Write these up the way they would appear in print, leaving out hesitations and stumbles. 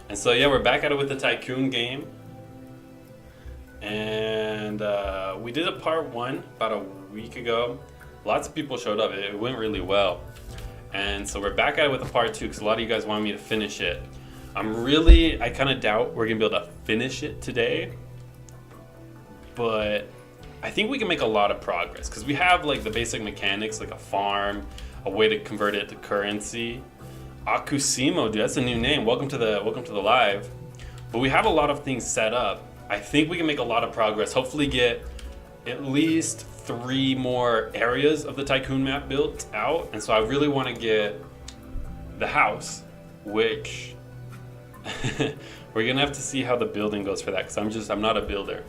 And so yeah, we're back at it with the Tycoon game. And we did a part one about a week ago. Lots of people showed up. It went really well. And so we're back at it with a part two because a lot of you guys wanted me to finish it. I kind of doubt we're going to be able to finish it today. But I think we can make a lot of progress because we have like the basic mechanics, like a farm, a way to convert it to currency. Akusimo, dude, that's a new name. Welcome to the live. But we have a lot of things set up. I think we can make a lot of progress. Hopefully get at least 3 more areas of the Tycoon map built out. And so I really want to get the house, which we're gonna have to see how the building goes for that because I'm not a builder.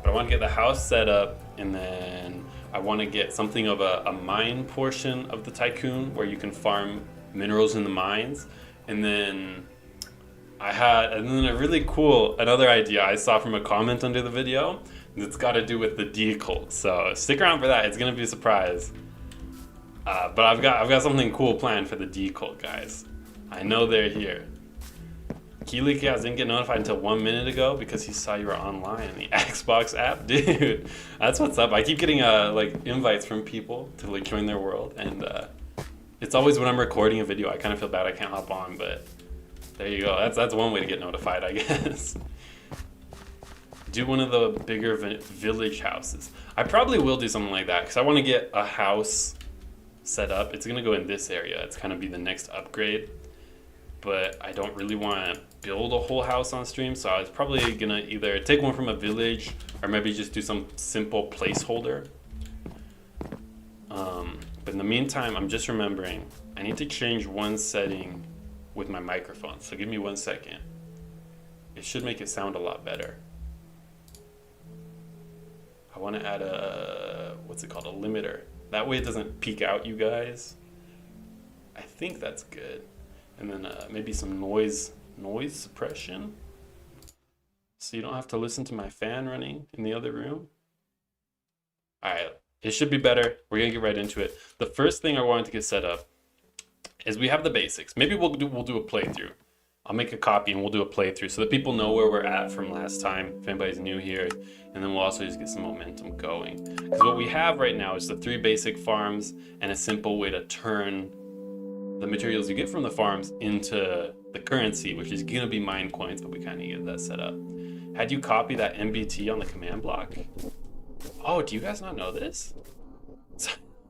But I want to get the house set up, and then I want to get something of a mine portion of the Tycoon where you can farm minerals in the mines. And then a really cool another idea I saw from a comment under the video that's got to do with the decal. So stick around for that. It's gonna be a surprise. But I've got something cool planned for the decal, guys. I know they're here. Keely Chaos didn't get notified until 1 minute ago because he saw you were online in the Xbox app. Dude, that's what's up. I keep getting like invites from people to like join their world, and it's always when I'm recording a video I kind of feel bad I can't hop on, but there you go. That's one way to get notified, I guess. Do one of the bigger village houses. I probably will do something like that because I want to get a house set up. It's gonna go in this area. It's kind of be the next upgrade, but I don't really want to build a whole house on stream, so I was probably gonna either take one from a village or maybe just do some simple placeholder. But in the meantime, I'm just remembering I need to change one setting with my microphone, so give me 1 second. It should make it sound a lot better. I want to add a limiter. That way it doesn't peak out, you guys. I think that's good. And then maybe some noise suppression, so you don't have to listen to my fan running in the other room. All right, it should be better. We're gonna get right into it. The first thing I wanted to get set up is we have the basics. Maybe we'll do a playthrough. I'll make a copy and we'll do a playthrough so that people know where we're at from last time, if anybody's new here, and then we'll also just get some momentum going. Because what we have right now is the 3 basic farms and a simple way to turn the materials you get from the farms into the currency, which is gonna be mine coins, but we kind of get that set up. Had you copy that MBT on the command block? Oh, do you guys not know this?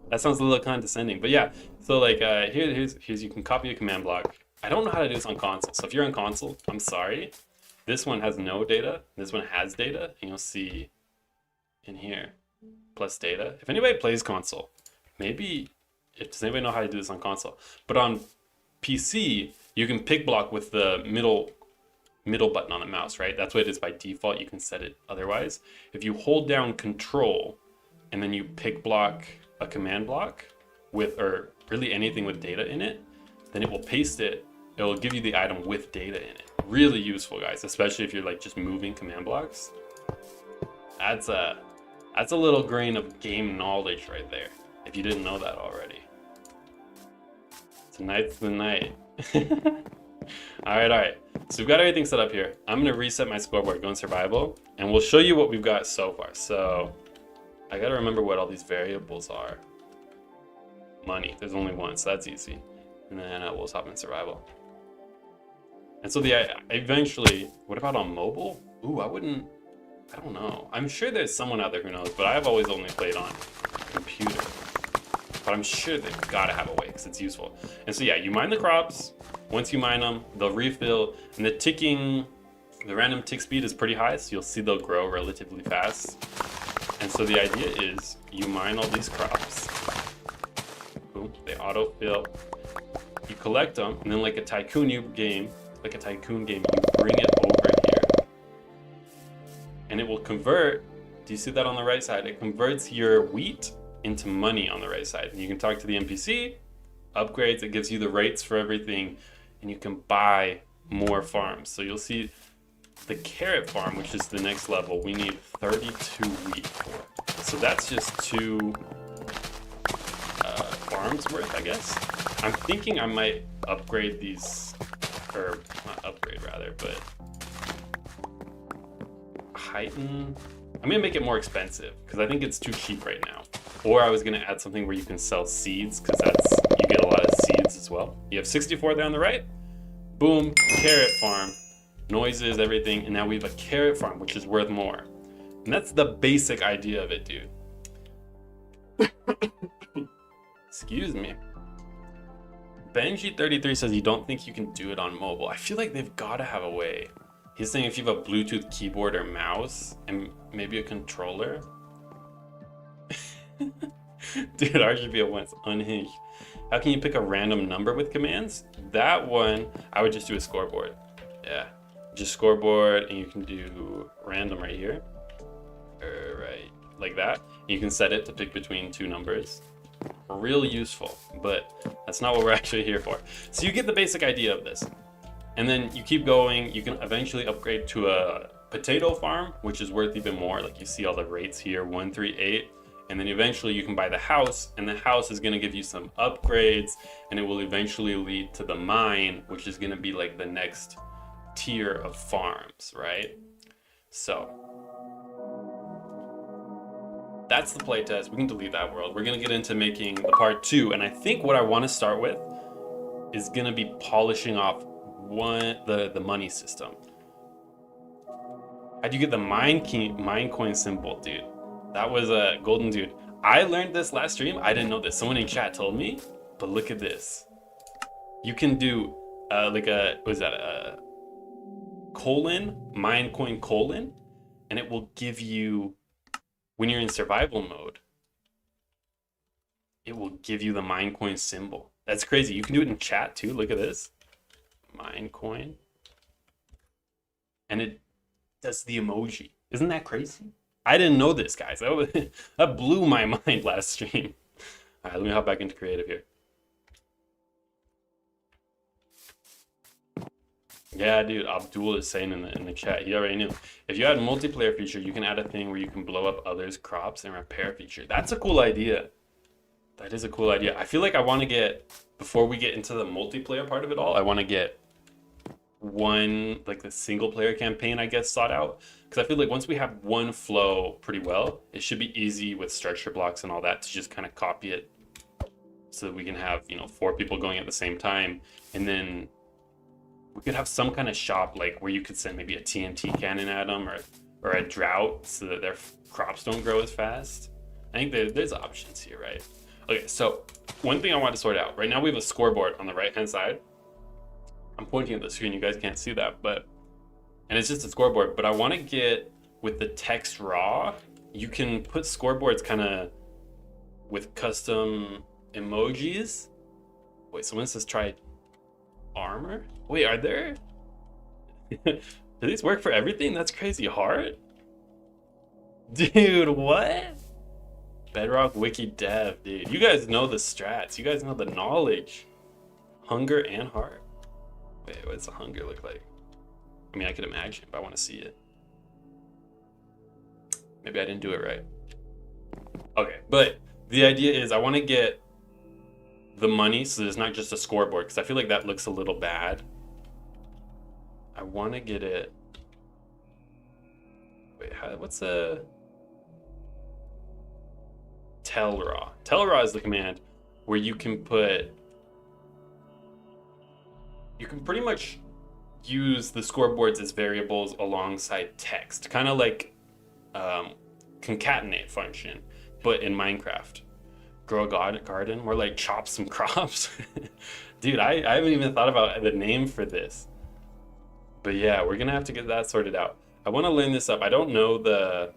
That sounds a little condescending, but yeah. So like here's you can copy a command block. I don't know how to do this on console, so if you're on console, I'm sorry. This one has no data. This one has data, and you'll see in here plus data. If anybody plays console, does anybody know how to do this on console? But on PC, you can pick block with the middle button on the mouse, right? That's what it is by default. You can set it otherwise. If you hold down Control and then you pick block a command block or really anything with data in it, then it will paste it. It will give you the item with data in it. Really useful, guys, especially if you're like just moving command blocks. That's a little grain of game knowledge right there, if you didn't know that already. Tonight's the night. All right. So we've got everything set up here. I'm gonna reset my scoreboard, go in survival, and we'll show you what we've got so far. So I gotta remember what all these variables are. Money, there's only one, so that's easy. And then we'll hop in survival. And so eventually, what about on mobile? Ooh, I don't know. I'm sure there's someone out there who knows, but I've always only played on computer. But I'm sure they've got to have a way because it's useful. And so yeah, you mine the crops. Once you mine them, they'll refill, and the random tick speed is pretty high, so you'll see they'll grow relatively fast. And so the idea is you mine all these crops. Boom, they autofill. You collect them, and then like a Tycoon game, you bring it over here. And it will convert, do you see that on the right side? It converts your wheat into money on the right side. And you can talk to the NPC, upgrades, it gives you the rates for everything, and you can buy more farms. So you'll see the carrot farm, which is the next level, we need 32 wheat for. So that's just 2 farms worth, I guess. I'm thinking I might upgrade these or not upgrade rather, but heighten. I'm gonna make it more expensive because I think it's too cheap right now. Or I was gonna add something where you can sell seeds because you get a lot of seeds as well. You have 64 there on the right. Boom, carrot farm, noises, everything, and now we have a carrot farm, which is worth more. And that's the basic idea of it, dude. Excuse me. Benji33 says you don't think you can do it on mobile. I feel like they've got to have a way. He's saying if you have a Bluetooth keyboard or mouse and maybe a controller. Dude, RGB at once, unhinged. How can you pick a random number with commands? That one, I would just do a scoreboard. Yeah, just scoreboard, and you can do random right here. Right, like that. You can set it to pick between two numbers. Real useful, but that's not what we're actually here for. So you get the basic idea of this. And then you keep going, you can eventually upgrade to a potato farm, which is worth even more. Like you see all the rates here, 138. And then eventually you can buy the house, and the house is gonna give you some upgrades, and it will eventually lead to the mine, which is gonna be like the next tier of farms, right? So that's the playtest. We can delete that world. We're gonna get into making the part 2, and I think what I wanna start with is gonna be polishing off the money system. How'd you get the mine coin symbol, dude? That was a golden dude. I learned this last stream. I didn't know this. Someone in chat told me, but look at this. You can do like a, what is that? A colon, mine coin colon, and it will give you, when you're in survival mode, it will give you the mine coin symbol. That's crazy. You can do it in chat too. Look at this. Mine coin. And it does the emoji. Isn't that crazy? I didn't know this, guys. That blew my mind last stream. All right, let me hop back into creative here. Yeah, dude, Abdul is saying in the chat, he already knew. If you add multiplayer feature, you can add a thing where you can blow up others' crops and repair feature. That's a cool idea. That is a cool idea. I feel like I want to get, before we get into the multiplayer part of it all, I want to get one, like the single player campaign, I guess, sought out. Because I feel like once we have one flow pretty well, it should be easy with structure blocks and all that to just kind of copy it so that we can have, 4 people going at the same time. And then we could have some kind of shop like where you could send maybe a TNT cannon at them or a drought so that their crops don't grow as fast. I think there's options here, right? Okay, so one thing I want to sort out. Right now we have a scoreboard on the right-hand side. I'm pointing at the screen, you guys can't see that, and it's just a scoreboard, but I want to get with the text raw, you can put scoreboards kind of with custom emojis. Wait, someone says try armor? Wait, are there? Do these work for everything? That's crazy hard. Dude, what? Bedrock wiki dev, dude. You guys know the strats. You guys know the knowledge. Hunger and heart. Wait, what's the hunger look like? I mean, I could imagine, but I want to see it. Maybe I didn't do it right. Okay, but the idea is I want to get the money so there's not just a scoreboard, because I feel like that looks a little bad. I want to get it. Wait, what's a tell raw? Tell raw is the command where you can put. You can pretty much use the scoreboards as variables alongside text, kind of like concatenate function, but in Minecraft. Grow a garden, or like chop some crops. Dude, I haven't even thought about the name for this. But yeah, we're gonna have to get that sorted out. I want to learn this up. I don't know the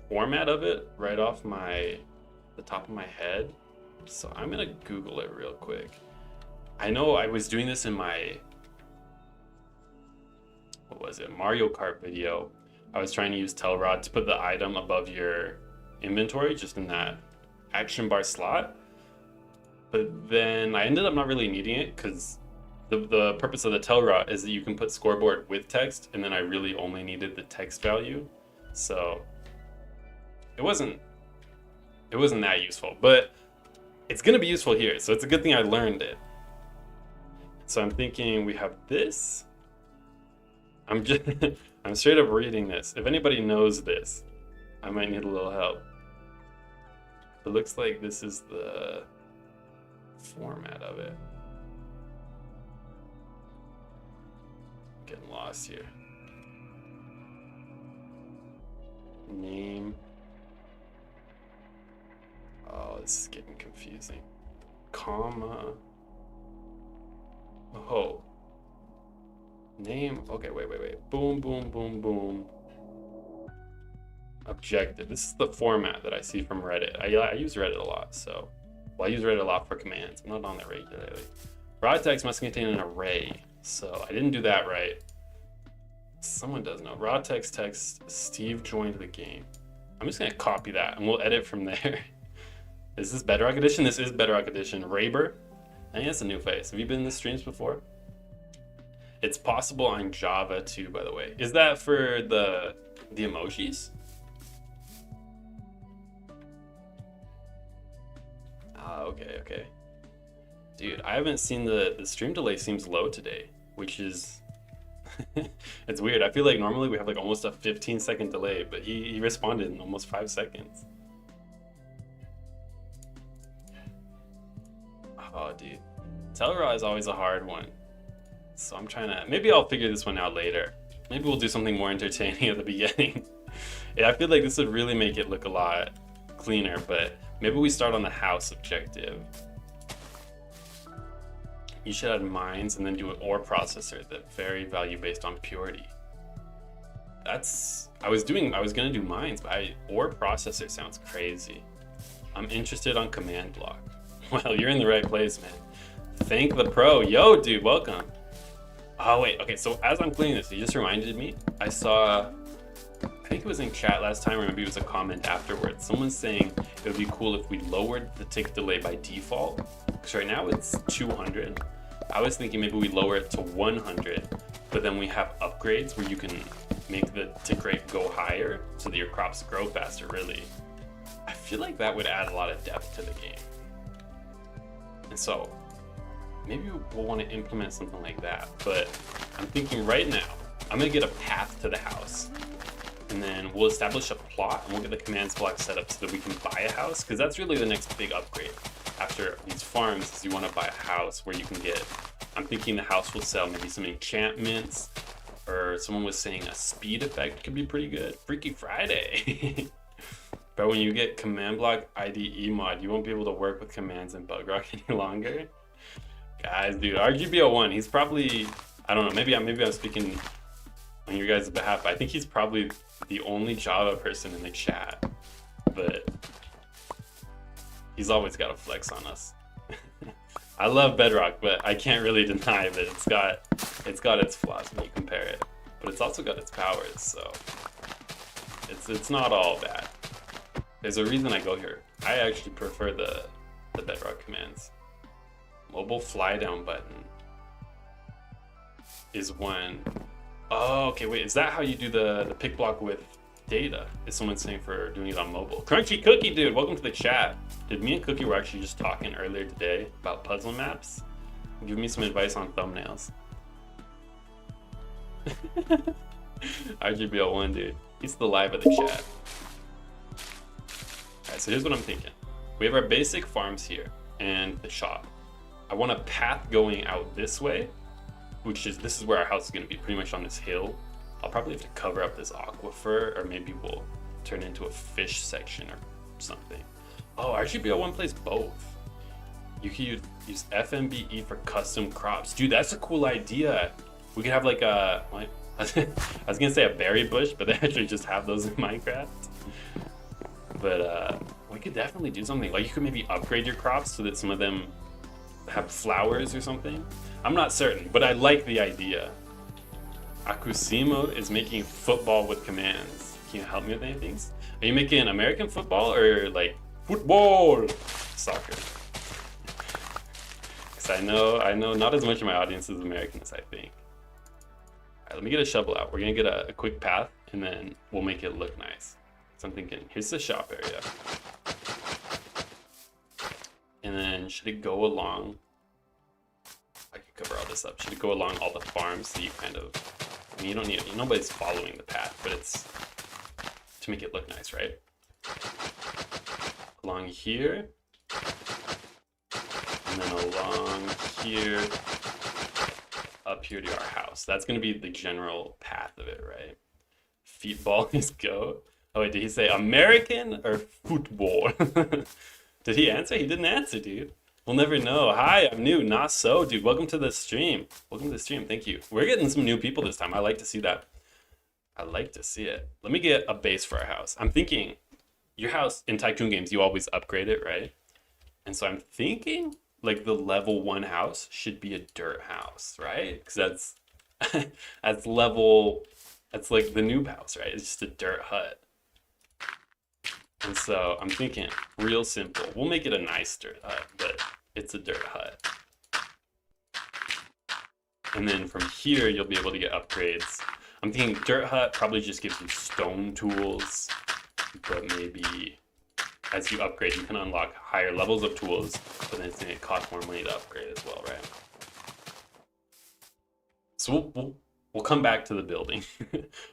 format of it right off the top of my head, so I'm gonna Google it real quick. I know I was doing this in my, what was it, Mario Kart video. I was trying to use Telrod to put the item above your inventory, just in that action bar slot. But then I ended up not really needing it because the purpose of the Telrod is that you can put scoreboard with text, and then I really only needed the text value. So it wasn't that useful, but it's gonna be useful here. So it's a good thing I learned it. So I'm thinking we have this. I'm just I'm straight up reading this. If anybody knows this, I might need a little help. It looks like this is the format of it. Getting lost here. Name. Oh, this is getting confusing. Comma. Oh. Name. Okay, wait. Boom, boom, boom, boom. Objective. This is the format that I see from Reddit. I use Reddit a lot, so. Well, I use Reddit a lot for commands. I'm not on there regularly. Raw text must contain an array. So I didn't do that right. Someone does know. Raw text, Steve joined the game. I'm just gonna copy that and we'll edit from there. Is this Bedrock Edition? This is Bedrock Edition. Raber? I think that's a new face. Have you been in the streams before? It's possible on Java too, by the way. Is that for the emojis? Ah, okay. Dude, I haven't seen the stream delay seems low today, which is it's weird. I feel like normally we have like almost a 15-second delay, but he responded in almost 5 seconds. Oh, dude. Telra is always a hard one. So I'm trying to, maybe I'll figure this one out later. Maybe we'll do something more entertaining at the beginning. Yeah, I feel like this would really make it look a lot cleaner, but maybe we start on the house objective. You should add mines and then do an ore processor that vary value based on purity. I was gonna do mines, but ore processor sounds crazy. I'm interested on command block. Well, you're in the right place, man. Thank the pro. Yo, dude, welcome. Oh, wait. Okay, so as I'm cleaning this, you just reminded me. I saw, I think it was in chat last time, or maybe it was a comment afterwards. Someone's saying it would be cool if we lowered the tick delay by default. Because right now it's 200. I was thinking maybe we lower it to 100, but then we have upgrades where you can make the tick rate go higher so that your crops grow faster, really. I feel like that would add a lot of depth to the game. And so maybe we'll want to implement something like that, but I'm thinking right now, I'm gonna get a path to the house and then we'll establish a plot and we'll get the commands block set up so that we can buy a house, because that's really the next big upgrade after these farms is you want to buy a house where you can get, I'm thinking the house will sell maybe some enchantments, or someone was saying a speed effect could be pretty good. Freaky Friday. But when you get command block IDE mod, you won't be able to work with commands in Bedrock any longer. Guys, dude, RGB01, he's probably, I don't know, maybe I'm speaking on your guys' behalf, but I think he's probably the only Java person in the chat. But he's always got to flex on us. I love Bedrock, but I can't really deny that it's got its flaws when you compare it, but it's also got its powers, so it's not all bad. There's a reason I go here. I actually prefer the Bedrock commands. Mobile fly down button is when, oh, okay, wait, is that how you do the pick block with data? Is someone saying for doing it on mobile? Crunchy Cookie, dude, welcome to the chat. Did me and Cookie were actually just talking earlier today about puzzle maps? Give me some advice on thumbnails. RGBL1, dude, he's the live of the chat. Alright, so here's what I'm thinking. We have our basic farms here and the shop. I want a path going out this way, this is where our house is going to be, pretty much on this hill. I'll probably have to cover up this aquifer, or maybe we'll turn it into a fish section or something. Oh, RGBL1 plays both. You can use FMBE for custom crops. Dude, that's a cool idea. We could have like a, I was gonna say a berry bush, but they actually just have those in Minecraft. But we could definitely do something. Like you could maybe upgrade your crops so that some of them have flowers or something. I'm not certain, but I like the idea. Akusimo is making football with commands. Can you help me with anything? Are you making American football or like football? Soccer. Because I know not as much of my audience is American as I think. Alright, let me get a shovel out. We're gonna get a quick path and then we'll make it look nice. So I'm thinking, here's the shop area. And then should it go along like a cover all this up? Should it go along all the farms so you kind of, I mean, you don't need, nobody's following the path, but it's to make it look nice, right? Along here, and then along here, up here to our house. That's gonna be the general path of it, right? Feetball is go. Oh wait, did he say American or football? Did he answer? He didn't answer, dude. We'll never know. Hi, I'm new. Not so, dude. Welcome to the stream. Welcome to the stream. Thank you. We're getting some new people this time. I like to see that. I like to see it. Let me get a base for our house. I'm thinking your house in Tycoon games, you always upgrade it, right? And so I'm thinking like the level 1 house should be a dirt house, right? Because that's that's level, that's like the noob house, right? It's just a dirt hut. And so I'm thinking real simple. We'll make it a nice dirt hut, but it's a dirt hut. And then from here, you'll be able to get upgrades. I'm thinking dirt hut probably just gives you stone tools, but maybe as you upgrade, you can unlock higher levels of tools, but then it's going to cost more money to upgrade as well, right? So we'll come back to the building,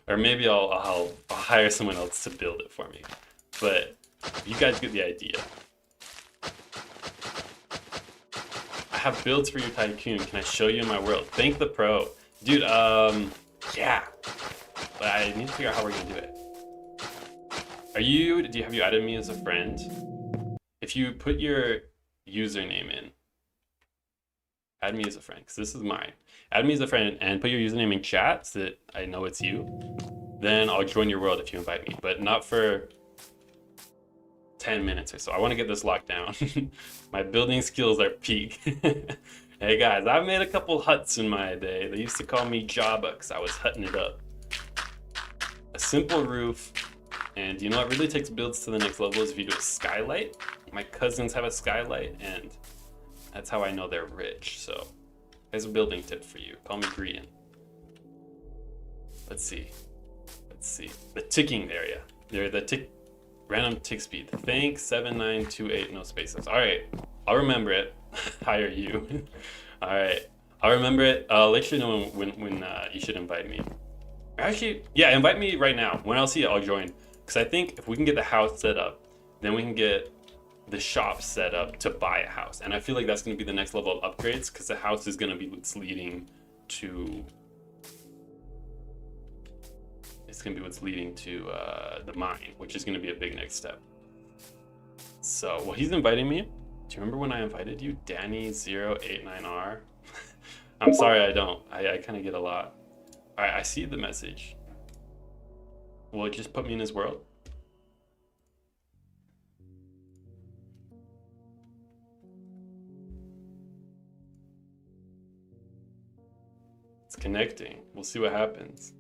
or maybe I'll hire someone else to build it for me. But you guys get the idea. I have builds for your Tycoon. Can I show you in my world? Thank the pro. Dude, yeah. But I need to figure out how we're gonna do it. Have you added me as a friend? If you put your username in, add me as a friend, because this is mine. Add me as a friend and put your username in chat so that I know it's you. Then I'll join your world if you invite me, but not for 10 minutes or so. I want to get this locked down. My building skills are peak. Hey guys, I've made a couple huts in my day. They used to call me Jabba because I was hutting it up. A simple roof, and you know what really takes builds to the next level is if you do a skylight. My cousins have a skylight, and that's how I know they're rich. So here's a building tip for you. Call me Grian. Let's see. The ticking area. Random tick speed. Thanks 7928, no spaces. All right, I'll remember it. Hire you. All right, I'll remember it. I'll let you know when you should invite me. Actually, yeah, invite me right now. When I'll see it, I'll join. Because I think if we can get the house set up, then we can get the shop set up to buy a house. And I feel like that's going to be the next level of upgrades, because the house is going to be what's leading to the mine, which is going to be a big next step. So, well, he's inviting me. Do you remember when I invited you? Danny089R. I'm sorry, I don't. I kind of get a lot. All right, I see the message. Will it just put me in his world? It's connecting. We'll see what happens.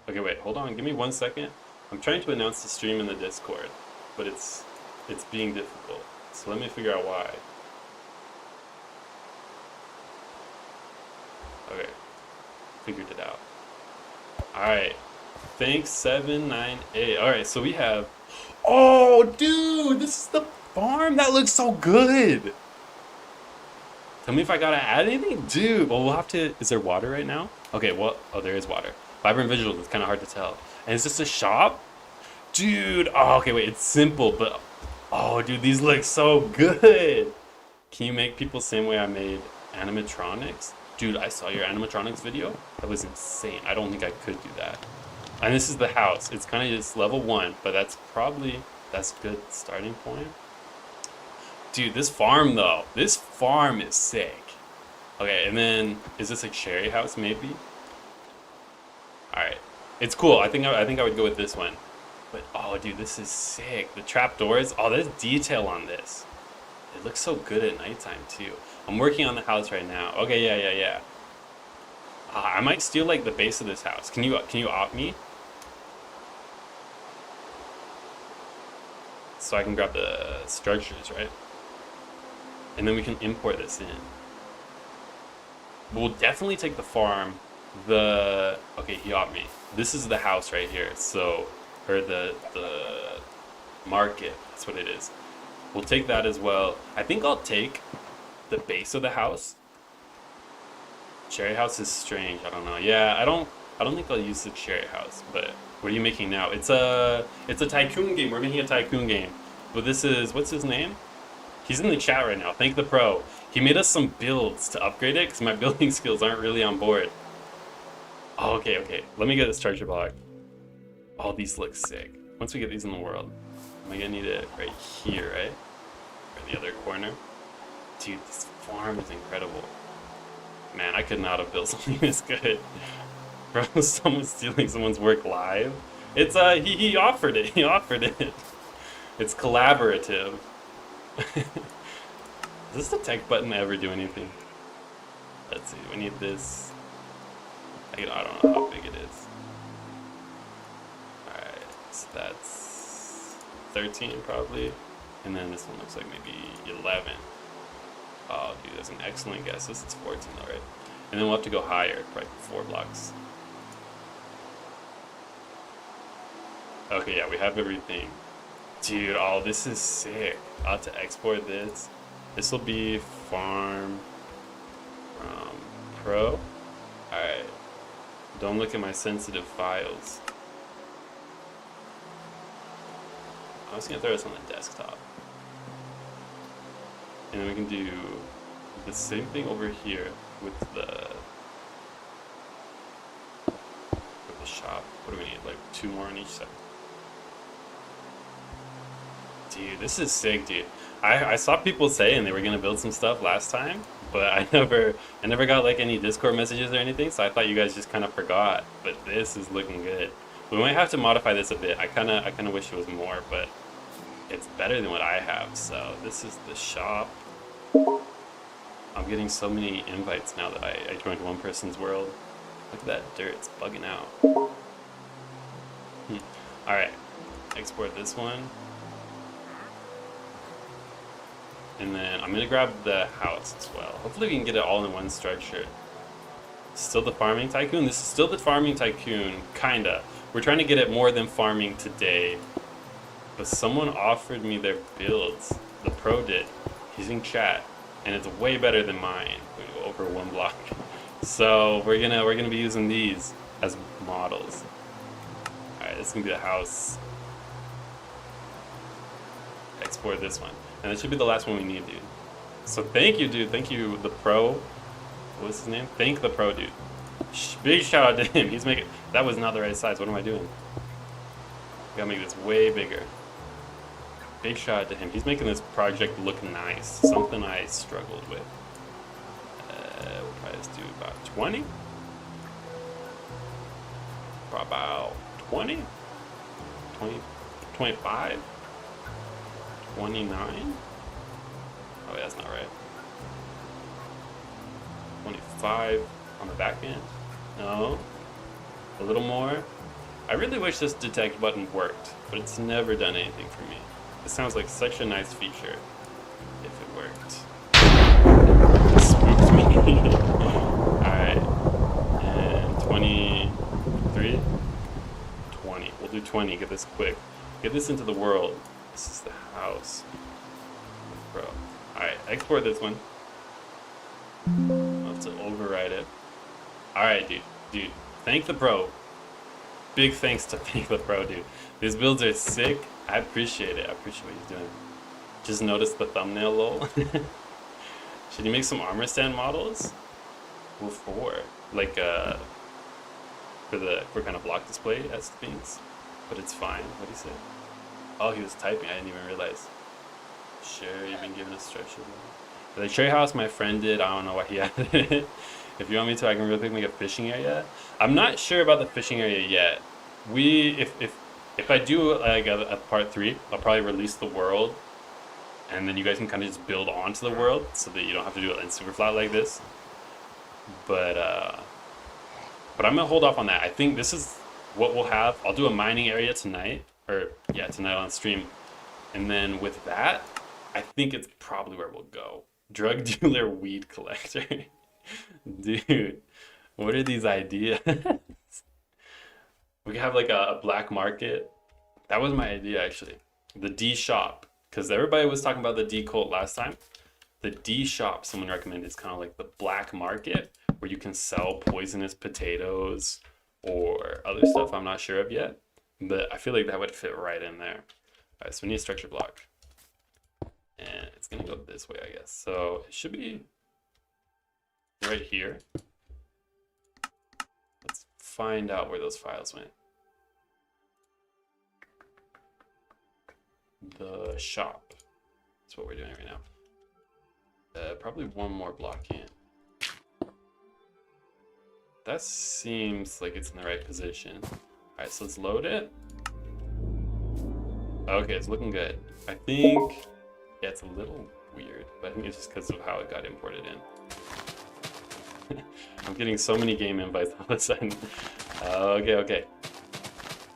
Okay, wait, hold on. Give me 1 second. I'm trying to announce the stream in the Discord, but it's being difficult. So let me figure out why. Okay, figured it out. All right, thanks 798. All right, so we have. Oh, dude, this is the farm. That looks so good. Tell me if I gotta add anything, dude. Well, we'll have to. Is there water right now? Okay, well, oh, there is water. Vibrant visuals, it's kind of hard to tell. And is this a shop? Dude, oh, okay, wait, it's simple, but, oh, dude, these look so good. Can you make people the same way I made animatronics? Dude, I saw your animatronics video. That was insane. I don't think I could do that. And this is the house. It's kind of just level 1, but that's good starting point. Dude, this farm, though, this farm is sick. Okay, and then, is this a cherry house, maybe? All right, it's cool. I think I would go with this one. But oh, dude, this is sick. The trapdoors. Oh, there's detail on this. It looks so good at nighttime too. I'm working on the house right now. Okay, yeah. I might steal like the base of this house. Can you opt me? So I can grab the structures, right? And then we can import this in. We'll definitely take the farm. Okay, he opt me. This is the house right here. So, or the market. That's what it is. We'll take that as well. I think I'll take the base of the house. Cherry house is strange. I don't know. Yeah, I don't think I'll use the cherry house. But what are you making now? It's a Tycoon game. We're making a Tycoon game. But this is, what's his name? He's in the chat right now. Thank the pro. He made us some builds to upgrade it because my building skills aren't really on board. Oh, okay. Let me get this treasure block. Oh, these look sick. Once we get these in the world, am I gonna need it right here, right? Or the other corner? Dude, this farm is incredible. Man, I could not have built something this good. Bro, someone's stealing someone's work live. It's he offered it. He offered it. It's collaborative. Does this the tech button ever do anything? Let's see. We need this. I don't know how big it is. All right, so that's 13 probably, and then this one looks like maybe 11. Oh, dude, that's an excellent guess. This is 14, all right. And then we'll have to go higher, probably 4 blocks. Okay, yeah, we have everything. Dude, oh, this is sick. I'll have to export this. This will be farm pro. Alright. Don't look at my sensitive files. I'm just gonna throw this on the desktop. And then we can do the same thing over here with the shop. What do we need? Like 2 more on each side. Dude, this is sick, dude. I saw people saying they were gonna build some stuff last time, but I never got like any Discord messages or anything, so I thought you guys just kind of forgot. But this is looking good. We might have to modify this a bit. I kind of wish it was more, but it's better than what I have. So this is the shop. I'm getting so many invites now that I joined one person's world. Look at that dirt, it's bugging out. All right, export this one. And then I'm gonna grab the house as well. Hopefully we can get it all in one structure. Still the farming tycoon? This is still the farming tycoon, kinda. We're trying to get it more than farming today. But someone offered me their builds. The pro did. He's in chat. And it's way better than mine. We go over 1 block. So we're gonna be using these as models. Alright, this is gonna be the house. Export this one. And that should be the last one we need, dude. So thank you, dude. Thank you, the pro. What was his name? Thank the pro, dude. Big shout out to him. He's making... That was not the right size. What am I doing? Gotta make this way bigger. Big shout out to him. He's making this project look nice. Something I struggled with. We'll try this to about 20. About 20? 20, 25? 29? Oh, that's not right. 25 on the back end? No. A little more. I really wish this detect button worked, but it's never done anything for me. It sounds like such a nice feature if it worked. It spooked me. Alright. And 23? 20. We'll do 20. Get this quick. Get this into the world. This is the house. Bro. Alright, export this one. I'll have to override it. Alright, dude. Thank the pro. Big thanks to Thank the pro, dude. These builds are sick. I appreciate it. I appreciate what he's doing. Just noticed the thumbnail, lol. Should you make some armor stand models? What for? Like, for kind of block display as things. But it's fine. What do you say? Oh, he was typing. I didn't even realize. Sure, you've been given a structure. The cherry house my friend did. I don't know why he added it. If you want me to, I can really quick make a fishing area. I'm not sure about the fishing area yet. If I do like a part 3, I'll probably release the world, and then you guys can kind of just build onto the world, so that you don't have to do it in super flat like this. But I'm gonna hold off on that. I think this is what we'll have. I'll do a mining area tonight, tonight on stream, and then with that, I think it's probably where we'll go. Drug dealer, weed collector. Dude, what are these ideas? We could have like a black market. That was my idea, actually. The D shop, because everybody was talking about the D cult last time. The D shop someone recommended is kind of like the black market where you can sell poisonous potatoes or other stuff I'm not sure of yet, but I feel like that would fit right in there. All right, so we need a structure block, and it's gonna go this way, I guess. So it should be right here. Let's find out where those files went. The shop. That's what we're doing right now. Probably one more block in. That seems like it's in the right position. All right, so let's load it. Okay, it's looking good. I think, yeah, it's a little weird, but I think it's just because of how it got imported in. I'm getting so many game invites all of a sudden. Okay.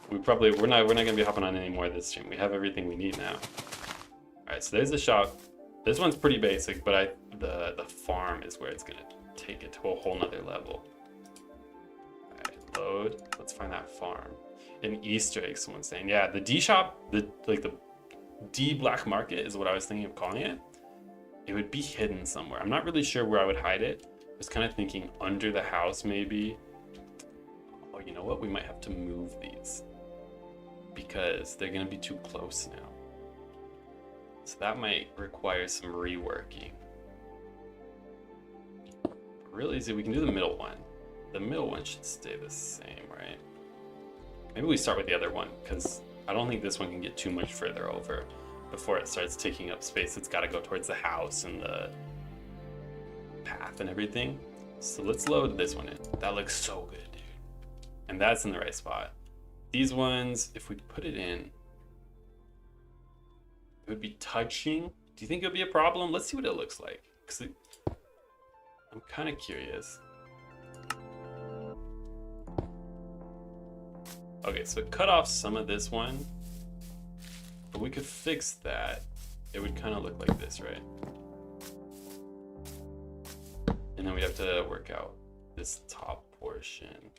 We're not gonna be hopping on anymore this stream. We have everything we need now. All right, so there's the shop. This one's pretty basic, but the farm is where it's gonna take it to a whole nother level. All right, load. Let's find that farm. An Easter egg, someone's saying. Yeah, the D shop, the D black market is what I was thinking of calling it. It would be hidden somewhere. I'm not really sure where I would hide it. I was kind of thinking under the house maybe. Oh, you know what? We might have to move these because they're gonna be too close now. So that might require some reworking. Really easy, we can do the middle one. The middle one should stay the same, right? Maybe we start with the other one because I don't think this one can get too much further over before it starts taking up space. It's gotta go towards the house and the path and everything. So let's load this one in. That looks so good, dude. And that's in the right spot. These ones, if we put it in, it would be touching. Do you think it would be a problem? Let's see what it looks like. I'm kind of curious. Okay, so cut off some of this one, but we could fix that. It would kind of look like this, right? And then we have to work out this top portion.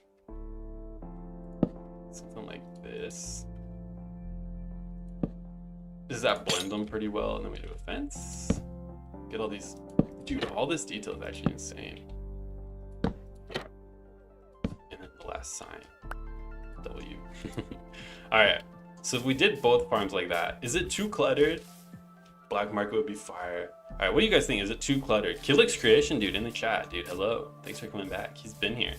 Something like this. Does that blend them pretty well? And then we do a fence. Get all these, dude, all this detail is actually insane. And then the last sign, W. All right, so if we did both farms like that, is it too cluttered? Black market would be fire. All right, what do you guys think? Is it too cluttered? Killix Creation, dude, in the chat, dude, hello. Thanks for coming back. He's been here.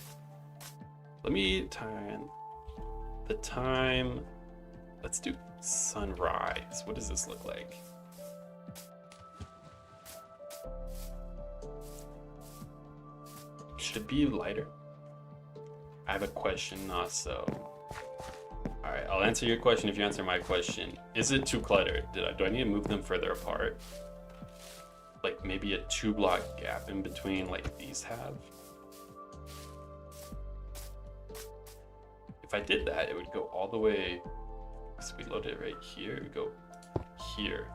Let me turn the time. Let's do sunrise. What does this look like? Should it be lighter? I have a question, not so. All right, I'll answer your question if you answer my question. Is it too cluttered? Do I need to move them further apart? Like maybe a 2-block gap in between like these have? If I did that, it would go all the way. So we load it right here, it would go here.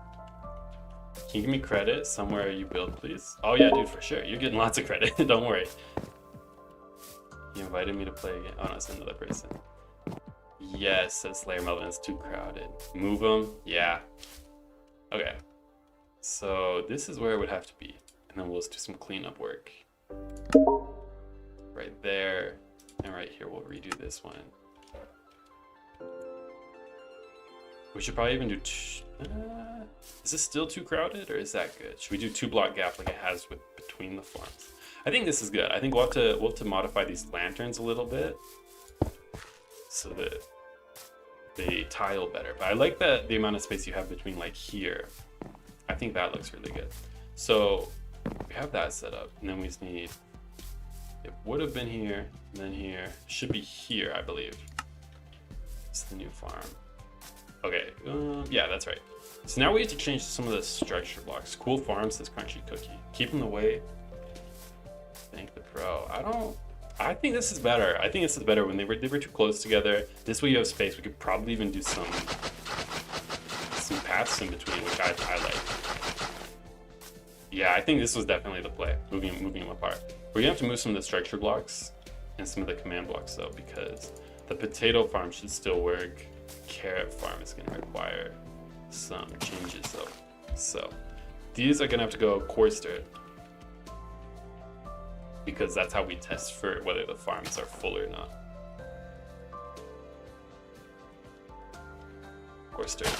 Can you give me credit somewhere you build, please? Oh yeah, dude, for sure. You're getting lots of credit, don't worry. You invited me to play again. Oh no, it's another person. Yes, says Slayer Melvin, it's too crowded. Move them, yeah. Okay, so this is where it would have to be. And then we'll just do some cleanup work. Right there, and right here, we'll redo this one. We should probably even do is this still too crowded or is that good? Should we do 2-block gap like it has with between the farms? I think this is good. I think we'll have to modify these lanterns a little bit so that they tile better. But I like the amount of space you have between like here. I think that looks really good. So we have that set up, and then we just need, it would have been here, and then here. Should be here, I believe. It's the new farm. Okay, yeah, that's right. So now we have to change some of the structure blocks. Cool farms, this crunchy cookie. Keep them away. Thank the pro. I think this is better. I think this is better when they were too close together. This way you have space. We could probably even do some paths in between, which I like. Yeah, I think this was definitely the play, moving them apart. We're gonna have to move some of the structure blocks and some of the command blocks though, because the potato farm should still work. Carrot farm is going to require some changes though. So These are gonna have to go coarse dirt, because that's how we test for whether the farms are full or not. Coarse dirt.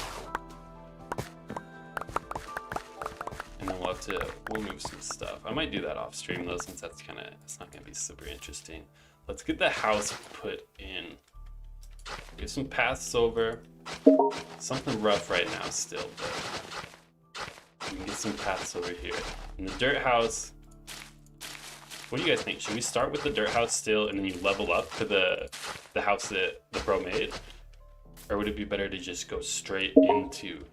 And then we'll move some stuff. I might do that off stream though, since it's not gonna be super interesting. Let's get the house put in. Get some paths over. Something rough right now still, but we can get some paths over here. And the dirt house, what do you guys think? Should we start with the dirt house still and then you level up to the house that the pro made? Or would it be better to just go straight into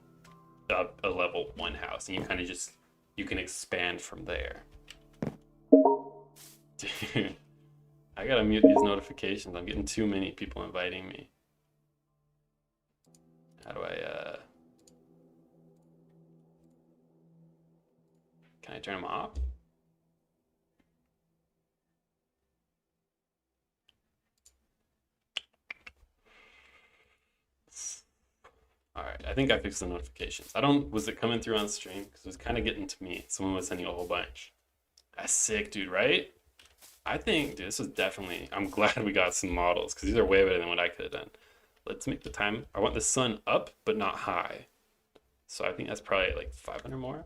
a level 1 house and you kind of just, you can expand from there? Dude, I gotta mute these notifications. I'm getting too many people inviting me. How do I, can I turn them off? All right, I think I fixed the notifications. Was it coming through on stream? Because it was kind of getting to me. Someone was sending a whole bunch. That's sick, dude, right? I think, dude, this was definitely, I'm glad we got some models because these are way better than what I could have done. Let's make the time, I want the sun up, but not high. So I think that's probably like 500 more.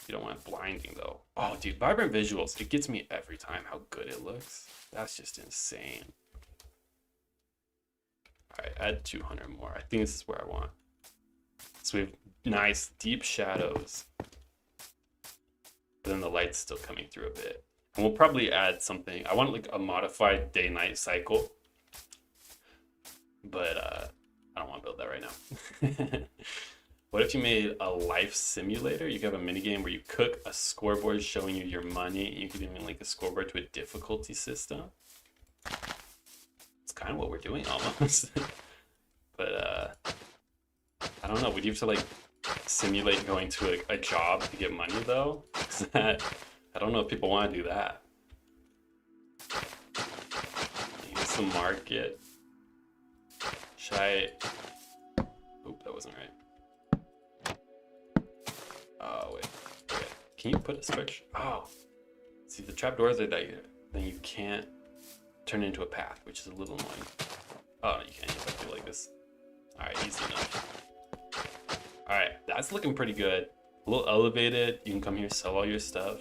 You don't want it blinding though. Oh, dude, vibrant visuals. It gets me every time how good it looks. That's just insane. All right, add 200 more. I think this is where I want. So we have nice deep shadows, but then the light's still coming through a bit. And we'll probably add something. I want like a modified day-night cycle, but I don't want to build that right now. What if you made a life simulator? You could have a mini game where you cook, a scoreboard showing you your money, and you could even link a scoreboard to a difficulty system. It's kind of what we're doing almost. But I don't know. Would you have to like simulate going to a job to get money though? I don't know if people want to do that. Use the market. Should I? Oop, that wasn't right. Oh wait. Okay. Can you put a switch? Oh, see the trapdoors are that then you can't turn it into a path, which is a little annoying. Oh, no, you can't if I do like this. All right, easy enough. All right, that's looking pretty good. A little elevated. You can come here, sell all your stuff.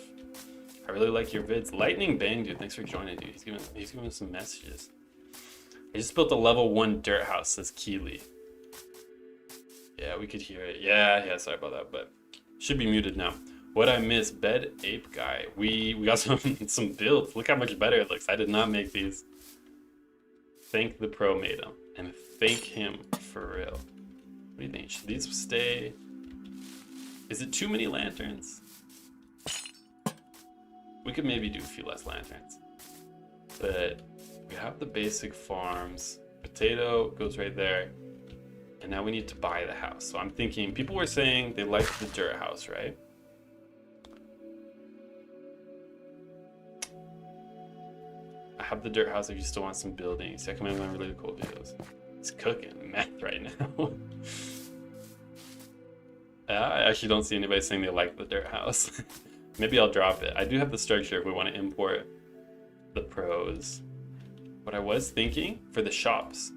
I really like your vids. Lightning Bang, dude. Thanks for joining, dude. He's giving some messages. I just built a level 1 dirt house, says Keely. Yeah, we could hear it. Yeah, sorry about that, but should be muted now. What I miss, Bed Ape Guy. We got some builds. Look how much better it looks. I did not make these. Thank the pro made them. And thank him for real. What do you think? Should these stay? Is it too many lanterns? We could maybe do a few less lanterns. But we have the basic farms. Potato goes right there. And now we need to buy the house. So I'm thinking, people were saying they liked the dirt house, right? I have the dirt house if you still want some buildings. I come in with really cool videos. It's cooking meth right now. I actually don't see anybody saying they like the dirt house. Maybe I'll drop it. I do have the structure if we want to import the pros. What I was thinking for the shops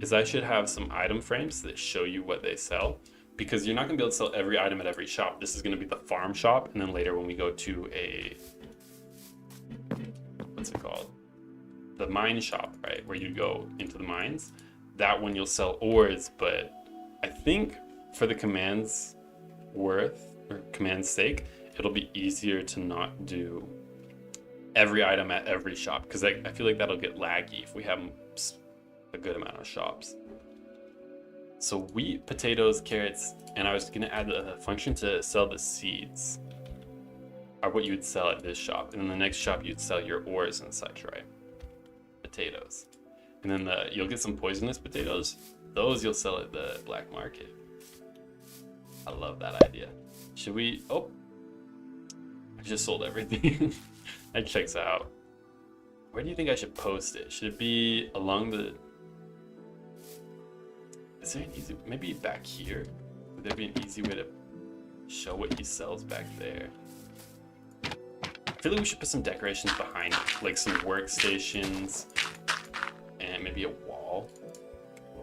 is I should have some item frames that show you what they sell, because you're not going to be able to sell every item at every shop. This is going to be the farm shop, and then later when we go to a, what's it called? The mine shop, right? Where you go into the mines. That one you'll sell ores, but I think for the command's sake, it'll be easier to not do every item at every shop, because I feel like that'll get laggy if we have a good amount of shops. So wheat, potatoes, carrots, and I was gonna add a function to sell the seeds are what you would sell at this shop, and in the next shop you'd sell your ores and such, right? Potatoes, and then you'll get some poisonous potatoes. Those you'll sell at the black market. I love that idea. Should we? Oh, I just sold everything. That checks out. Where do you think I should post it? Should it be along the? Is there an easy? Maybe back here. Would there be an easy way to show what he sells back there. I feel like we should put some decorations behind it, like some workstations and maybe a wall.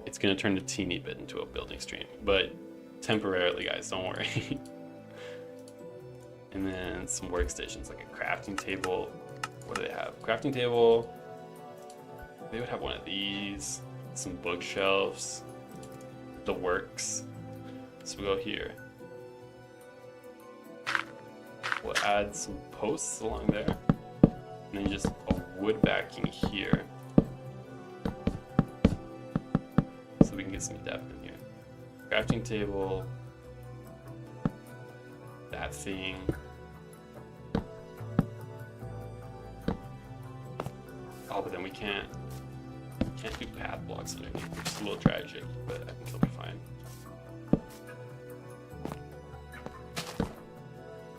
It's gonna turn a teeny bit into a building stream, but temporarily, guys, don't worry. And then some workstations, like a crafting table. What do they have? Crafting table. They would have one of these. Some bookshelves. The works. So we'll go here. We'll add some posts along there. And then just a wood backing here. So we can get some depth in here. Crafting table. That thing. Oh, but then we can't do path blocks underneath, which is a little tragic, but I think it'll be fine.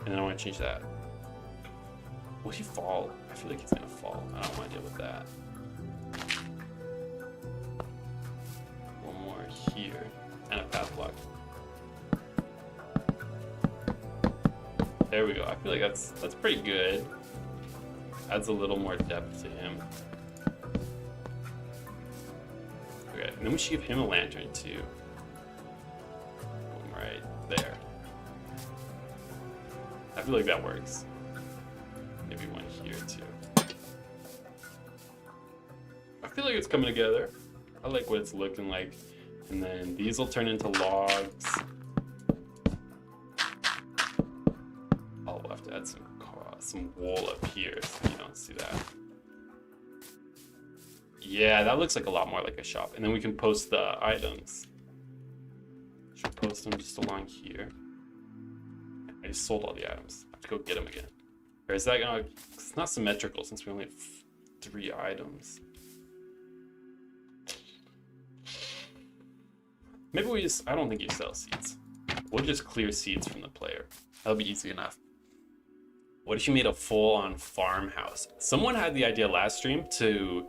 And then I want to change that. Will he fall? I feel like he's gonna fall. I don't want to deal with that. One more here, and a path block. There we go. I feel like that's pretty good. Adds a little more depth to him. Okay, and then we should give him a lantern too. Boom, right there. I feel like that works. Maybe one here too. I feel like it's coming together. I like what it's looking like. And then these will turn into logs. I'll have to add some wool up here so you don't see that. Yeah, that looks like a lot more like a shop. And then we can post the items. Should post them just along here. I just sold all the items. I have to go get them again. Or is that gonna? It's not symmetrical since we only have 3 items. Maybe we just. I don't think you sell seeds. We'll just clear seeds from the player. That'll be easy enough. What if you made a full-on farmhouse? Someone had the idea last stream to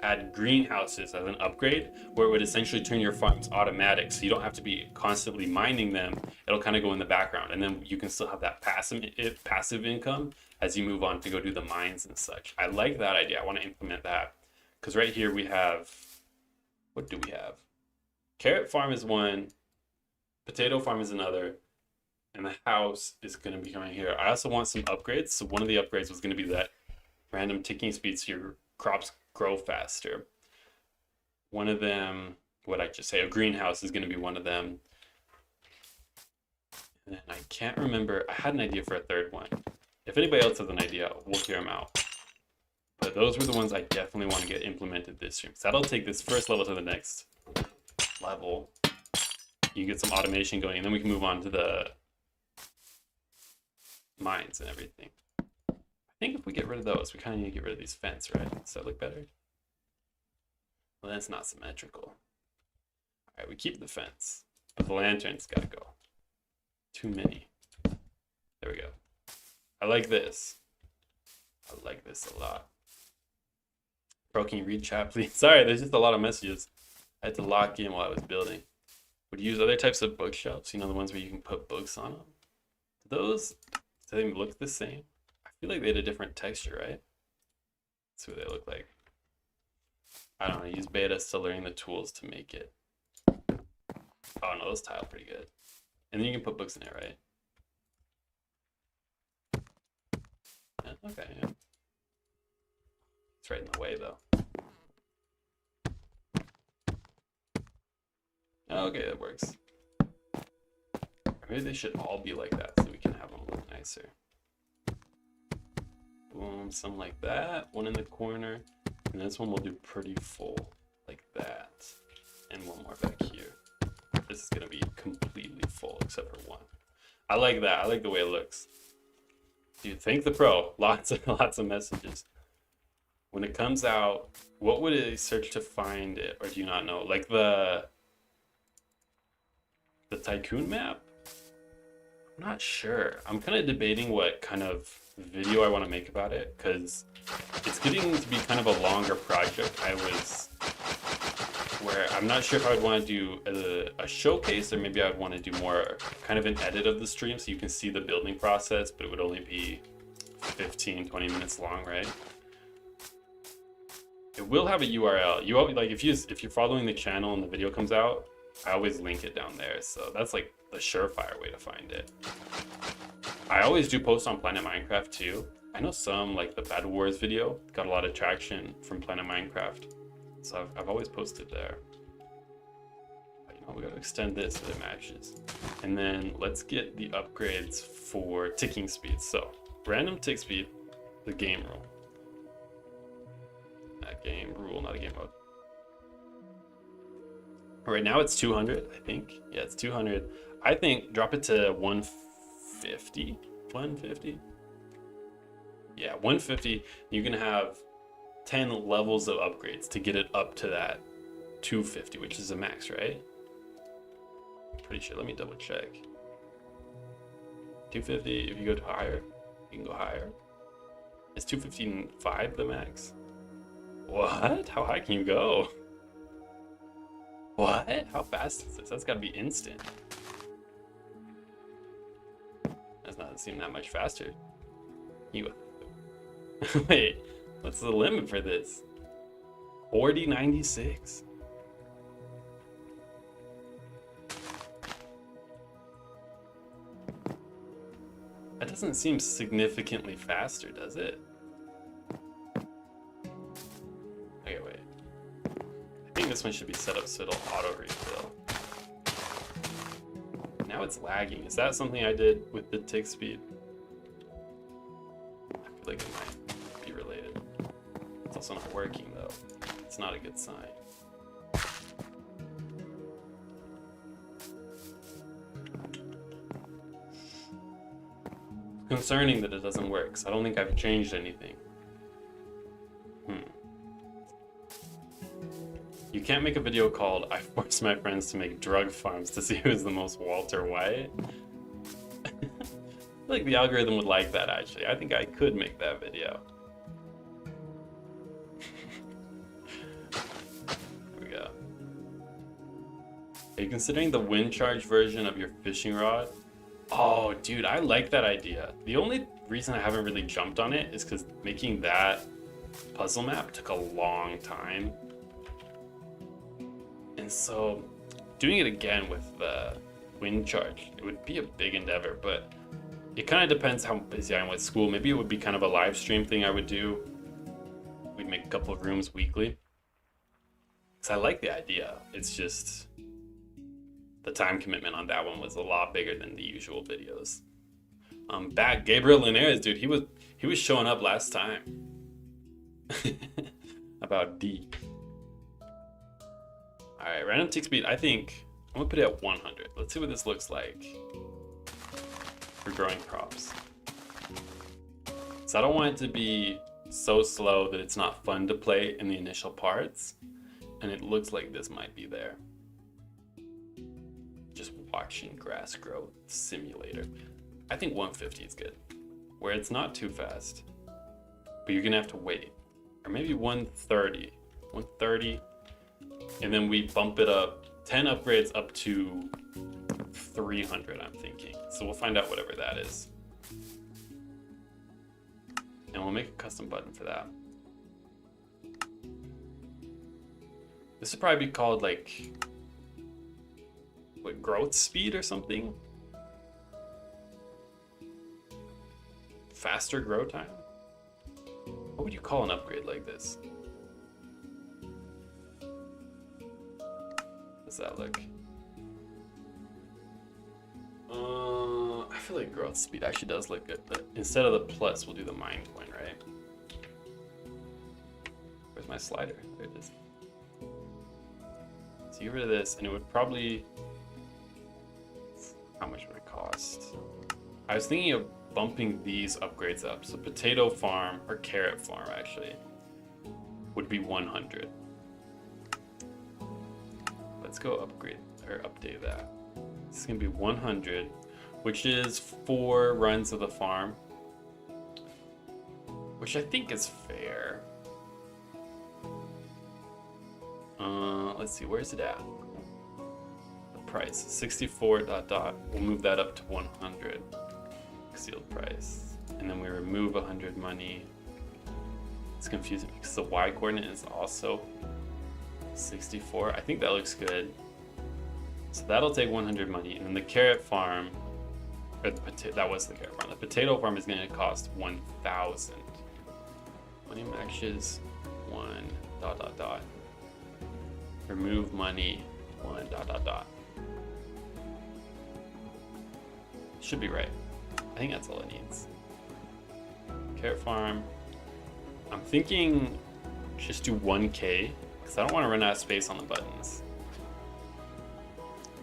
add greenhouses as an upgrade, where it would essentially turn your farms automatic, so you don't have to be constantly mining them. It'll kind of go in the background, and then you can still have that passive income as you move on to go do the mines and such. I like that idea. I want to implement that, because right here we have, what do we have? Carrot farm is one, potato farm is another, and the house is going to be coming here. I also want some upgrades. So one of the upgrades was going to be that random ticking speed, so your crops grow faster. One of them, what I just say, a greenhouse is going to be one of them. And then I can't remember, I had an idea for a third one. If anybody else has an idea, we'll hear them out. But those were the ones I definitely want to get implemented this stream. So that'll take this first level to the next level. You get some automation going, and then we can move on to the mines and everything. I think if we get rid of those, we kind of need to get rid of these fence, right? Does that look better? Well, that's not symmetrical. All right, we keep the fence, but the lantern's gotta go. Too many. There we go. I like this. I like this a lot. Bro, can you read chat, please? Sorry, there's just a lot of messages. I had to lock in while I was building. Would you use other types of bookshelves? You know, the ones where you can put books on them? Those, do they look the same? I feel like they had a different texture, right? That's what they look like. I don't know, use beta, still learning the tools to make it. Oh no, those tile pretty good. And then you can put books in there, right? Yeah, okay, yeah. It's right in the way though. Okay, that works. Maybe they should all be like that so we can have them look nicer. Boom, some like that. One in the corner. And this one will do pretty full, like that. And one more back here. This is gonna be completely full except for one. I like that. I like the way it looks. Dude, thank the pro. Lots of messages. When it comes out, what would it search to find it, or do you not know? Like the Tycoon map? I'm not sure. I'm kind of debating what kind of video I want to make about it, because it's getting to be kind of a longer project. I was where I'm not sure if I would want to do a showcase, or maybe I would want to do more kind of an edit of the stream so you can see the building process, but it would only be 15-20 minutes long, right? It will have a URL. You always, like, if you're following the channel and the video comes out, I always link it down there. So that's like the surefire way to find it. I always do post on Planet Minecraft too. I know some, like the Bad Wars video, got a lot of traction from Planet Minecraft. So I've always posted there. But, you know, we gotta extend this so it matches. And then let's get the upgrades for ticking speed. So random tick speed, the game rule. Not game rule, not a game mode. Right now it's 200, I think. Yeah, it's 200. I think drop it to 150. 150? Yeah, 150. You can have 10 levels of upgrades to get it up to that 250, which is the max, right? Pretty sure. Let me double check. 250, if you go to higher, you can go higher. Is 255 the max? What? How high can you go? What? How fast is this? That's gotta be instant. Doesn't seem that much faster. You wait, what's the limit for this? 4096. That doesn't seem significantly faster, does it? Okay, wait. I think this one should be set up so it'll auto refill. Now it's lagging. Is that something I did with the tick speed? I feel like it might be related. It's also not working though. It's not a good sign. Concerning that it doesn't work, so I don't think I've changed anything. You can't make a video called I forced my friends to make drug farms to see who's the most Walter White. I feel like the algorithm would like that, actually. I think I could make that video. Here we go. Are you considering the wind charge version of your fishing rod? Oh, dude, I like that idea. The only reason I haven't really jumped on it is because making that puzzle map took a long time. And so doing it again with the wind charge, it would be a big endeavor, but it kind of depends how busy I am with school. Maybe it would be kind of a live stream thing I would do. We'd make a couple of rooms weekly. Because I like the idea. It's just the time commitment on that one was a lot bigger than the usual videos. Back Gabriel Linares, dude, he was showing up last time. About D. Alright, random tick speed, I think I'm gonna put it at 100. Let's see what this looks like for growing crops. So I don't want it to be so slow that it's not fun to play in the initial parts. And it looks like this might be there. Just watching grass grow simulator. I think 150 is good, where it's not too fast, but you're gonna have to wait. Or maybe 130. 130. And then we bump it up 10 upgrades up to 300, I'm thinking. So we'll find out whatever that is. And we'll make a custom button for that. This would probably be called like, what, growth speed or something? Faster grow time? What would you call an upgrade like this? Does that look? I feel like growth speed actually does look good, but instead of the plus, we'll do the mine coin, right? Where's my slider? There it is. So get rid of this, and it would probably... How much would it cost? I was thinking of bumping these upgrades up. So potato farm, or carrot farm actually, would be 100. Let's go upgrade or update that. It's gonna be 100, which is 4 runs of the farm, which I think is fair. let's see, where's it at? The price, 64 dot dot. We'll move that up to 100. Sealed price. And then we remove 100 money. It's confusing because the Y coordinate is also 64. I think that looks good. So that'll take 100 money. And then the carrot farm, or that was the carrot farm. The potato farm is going to cost 1,000. Money matches 1 dot dot dot. Remove money 1 dot dot dot. Should be right. I think that's all it needs. Carrot farm. I'm thinking just do 1K because I don't want to run out of space on the buttons.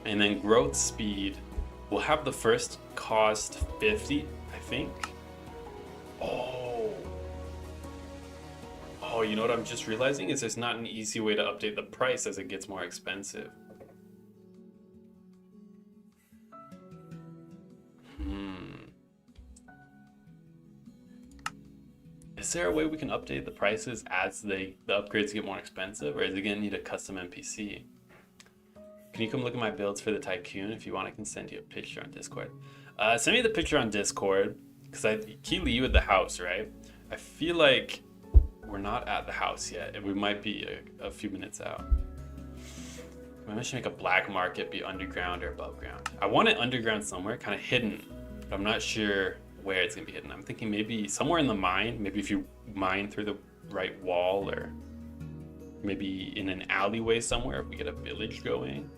And then growth speed, we'll have the first cost 50, I think. Oh, you know what I'm just realizing is there's not an easy way to update the price as it gets more expensive. Is there a way we can update the prices as the upgrades get more expensive, or is it gonna need a custom NPC? Can you come look at my builds for the Tycoon? If you want, I can send you a picture on Discord. Send me the picture on Discord, because I key you at the house, right? I feel like we're not at the house yet, and we might be a few minutes out. Maybe I should make a black market be underground or above ground. I want it underground somewhere, kind of hidden, but I'm not sure where it's gonna be hidden. I'm thinking maybe somewhere in the mine, maybe if you mine through the right wall, or maybe in an alleyway somewhere if we get a village going.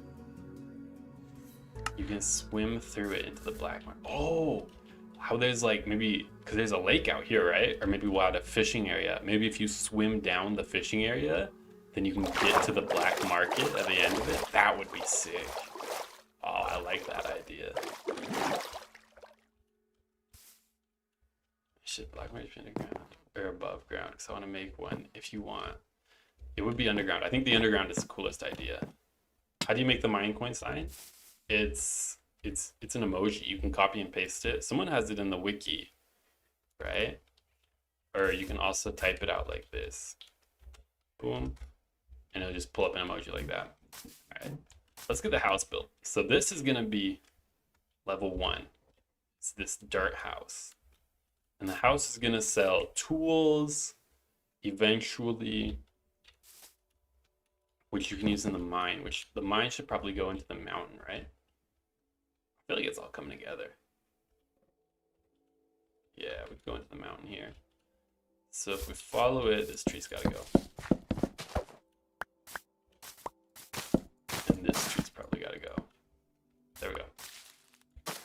You can swim through it into the black market. Oh, how there's like, maybe, because there's a lake out here, right? Or maybe we'll add a fishing area. Maybe if you swim down the fishing area, then you can get to the black market at the end of it. That would be sick. Oh, I like that idea. Should black market be underground or above ground? Because I want to make one. If you want, it would be underground. I think the underground is the coolest idea. How do you make the Minecoin sign? It's an emoji. You can copy and paste it. Someone has it in the wiki, right? Or you can also type it out like this. Boom. And it'll just pull up an emoji like that. All right. Let's get the house built. So this is gonna be level 1. It's this dirt house. And the house is gonna sell tools eventually, which you can use in the mine, which the mine should probably go into the mountain, right? I feel like it's all coming together. Yeah, we go into the mountain here. So if we follow it, this tree's gotta go. And this tree's probably gotta go. There we go.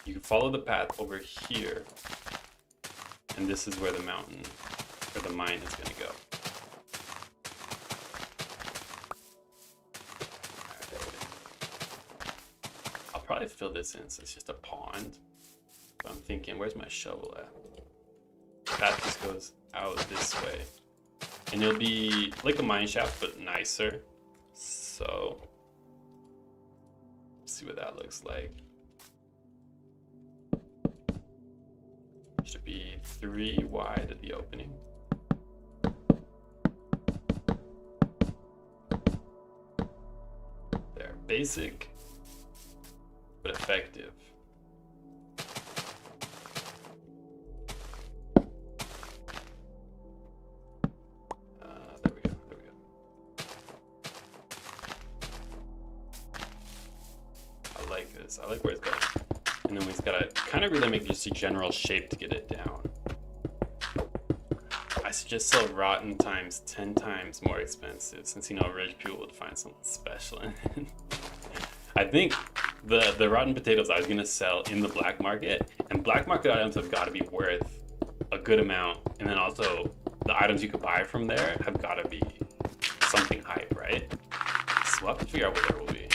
You can follow the path over here. And this is where the mountain, or the mine is gonna go. I'll probably fill this in so it's just a pond. But I'm thinking, where's my shovel at? The path just goes out this way. And it'll be like a mine shaft, but nicer. So, let's see what that looks like. Should be 3 wide at the opening. There, basic, but effective. There we go. I like this. I like where it's going. And then we've got to kind of really make just a general shape to get it down. I suggest sell rotten times 10 times more expensive, since you know rich people would find something special in it. I think the rotten potatoes I was gonna sell in the black market, and black market items have got to be worth a good amount, and then also the items you could buy from there have got to be something hype, right? So we'll have to figure out what there will be.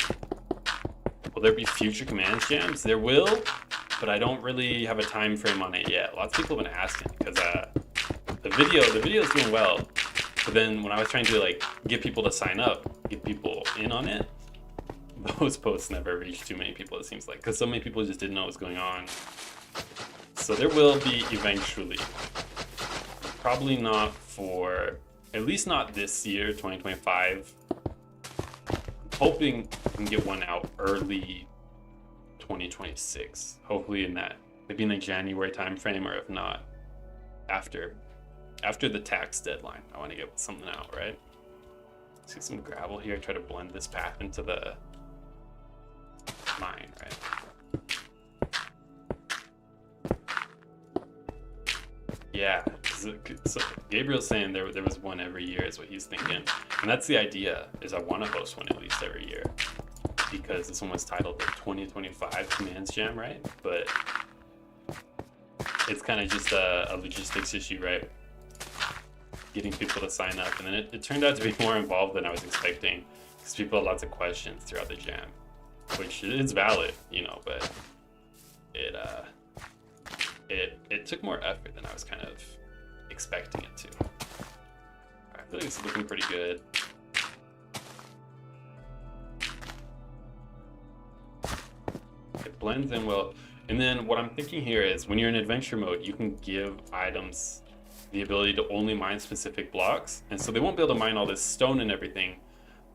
Will there be future command jams? There will, but I don't really have a time frame on it yet. Lots of people have been asking because the video is doing well, but then when I was trying to like get people to sign up, get people in on it, those posts never reached too many people, it seems like, because so many people just didn't know what was going on. So there will be eventually, probably not for, at least not this year, 2025. hoping I can get one out early 2026. Hopefully in that, maybe in the January timeframe, or if not, after the tax deadline. I want to get something out, right? Let's get some gravel here. Try to blend this path into the mine, right? Yeah, so Gabriel's saying there was one every year is what he's thinking, and that's the idea. Is I want to host one at least every year, because this one was titled the 2025 Commands Jam, right? But it's kind of just a logistics issue, right? Getting people to sign up, and then it turned out to be more involved than I was expecting, because people had lots of questions throughout the jam, which is valid, you know, but it took more effort than I was kind of expecting it to. I feel like it's looking pretty good. It blends in well. And then what I'm thinking here is when you're in adventure mode, you can give items the ability to only mine specific blocks. And so they won't be able to mine all this stone and everything,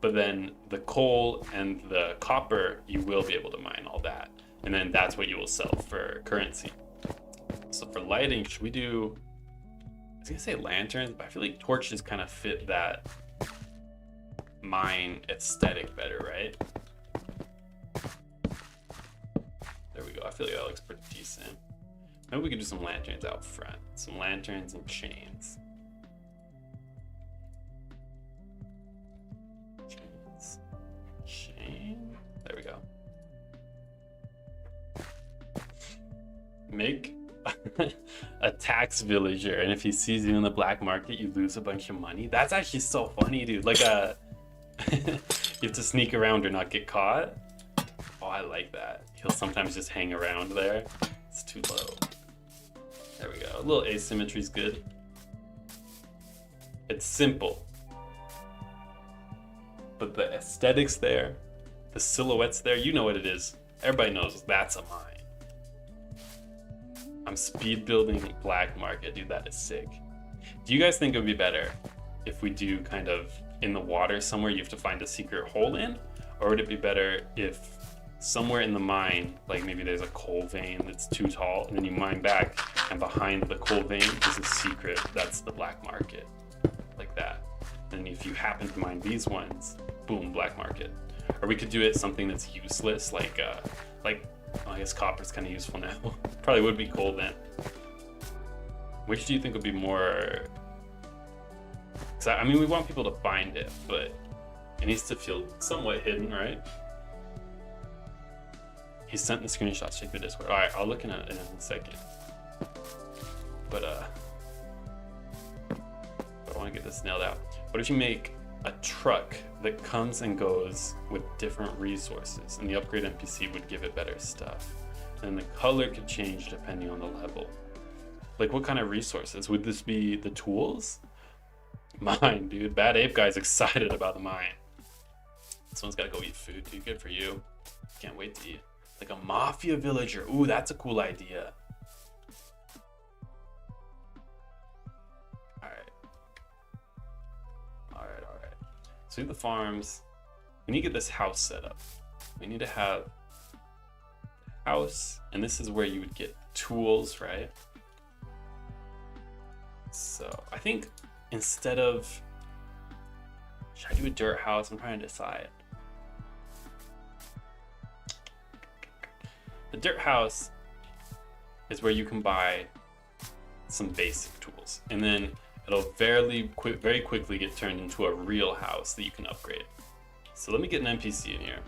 but then the coal and the copper, you will be able to mine all that. And then that's what you will sell for currency. So for lighting, should we do, I was gonna say lanterns, but I feel like torches kind of fit that mine aesthetic better, right? There we go. I feel like that looks pretty decent. Maybe we could do some lanterns out front. Some lanterns and chains. Chain. There we go. Make a tax villager, and if he sees you in the black market, you lose a bunch of money. That's actually so funny, dude. Like a you have to sneak around or not get caught. Oh, I like that. He'll sometimes just hang around there. It's too low. There we go. A little asymmetry is good. It's simple, but the aesthetics there, the silhouettes there, you know what it is. Everybody knows that's a mine. I'm speed building black market, dude. That is sick. Do you guys think it would be better if we do kind of in the water somewhere you have to find a secret hole in, or would it be better if somewhere in the mine, like maybe there's a coal vein that's too tall, and then you mine back, and behind the coal vein is a secret that's the black market, like that. And if you happen to mine these ones, boom, black market. Or we could do it something that's useless, like I guess copper's kind of useful now. Probably would be coal then. Which do you think would be more? Cause I mean, we want people to find it, but it needs to feel somewhat hidden, right? He sent the screenshots. Check the Discord. All right, I'll look in a second. But I want to get this nailed out. What if you make a truck that comes and goes with different resources, and the upgrade NPC would give it better stuff, and the color could change depending on the level? Like, what kind of resources? Would this be the tools? Mine, dude. Bad Ape Guy's excited about the mine. Someone's gotta go eat food, dude. Good for you. Can't wait to eat. Like a mafia villager. Ooh, that's a cool idea. Alright. So the farms. We need to get this house set up. We need to have a house, and this is where you would get tools, right? So I think instead of, should I do a dirt house? I'm trying to decide. The dirt house is where you can buy some basic tools, and then it'll very quickly get turned into a real house that you can upgrade. So let me get an NPC in here.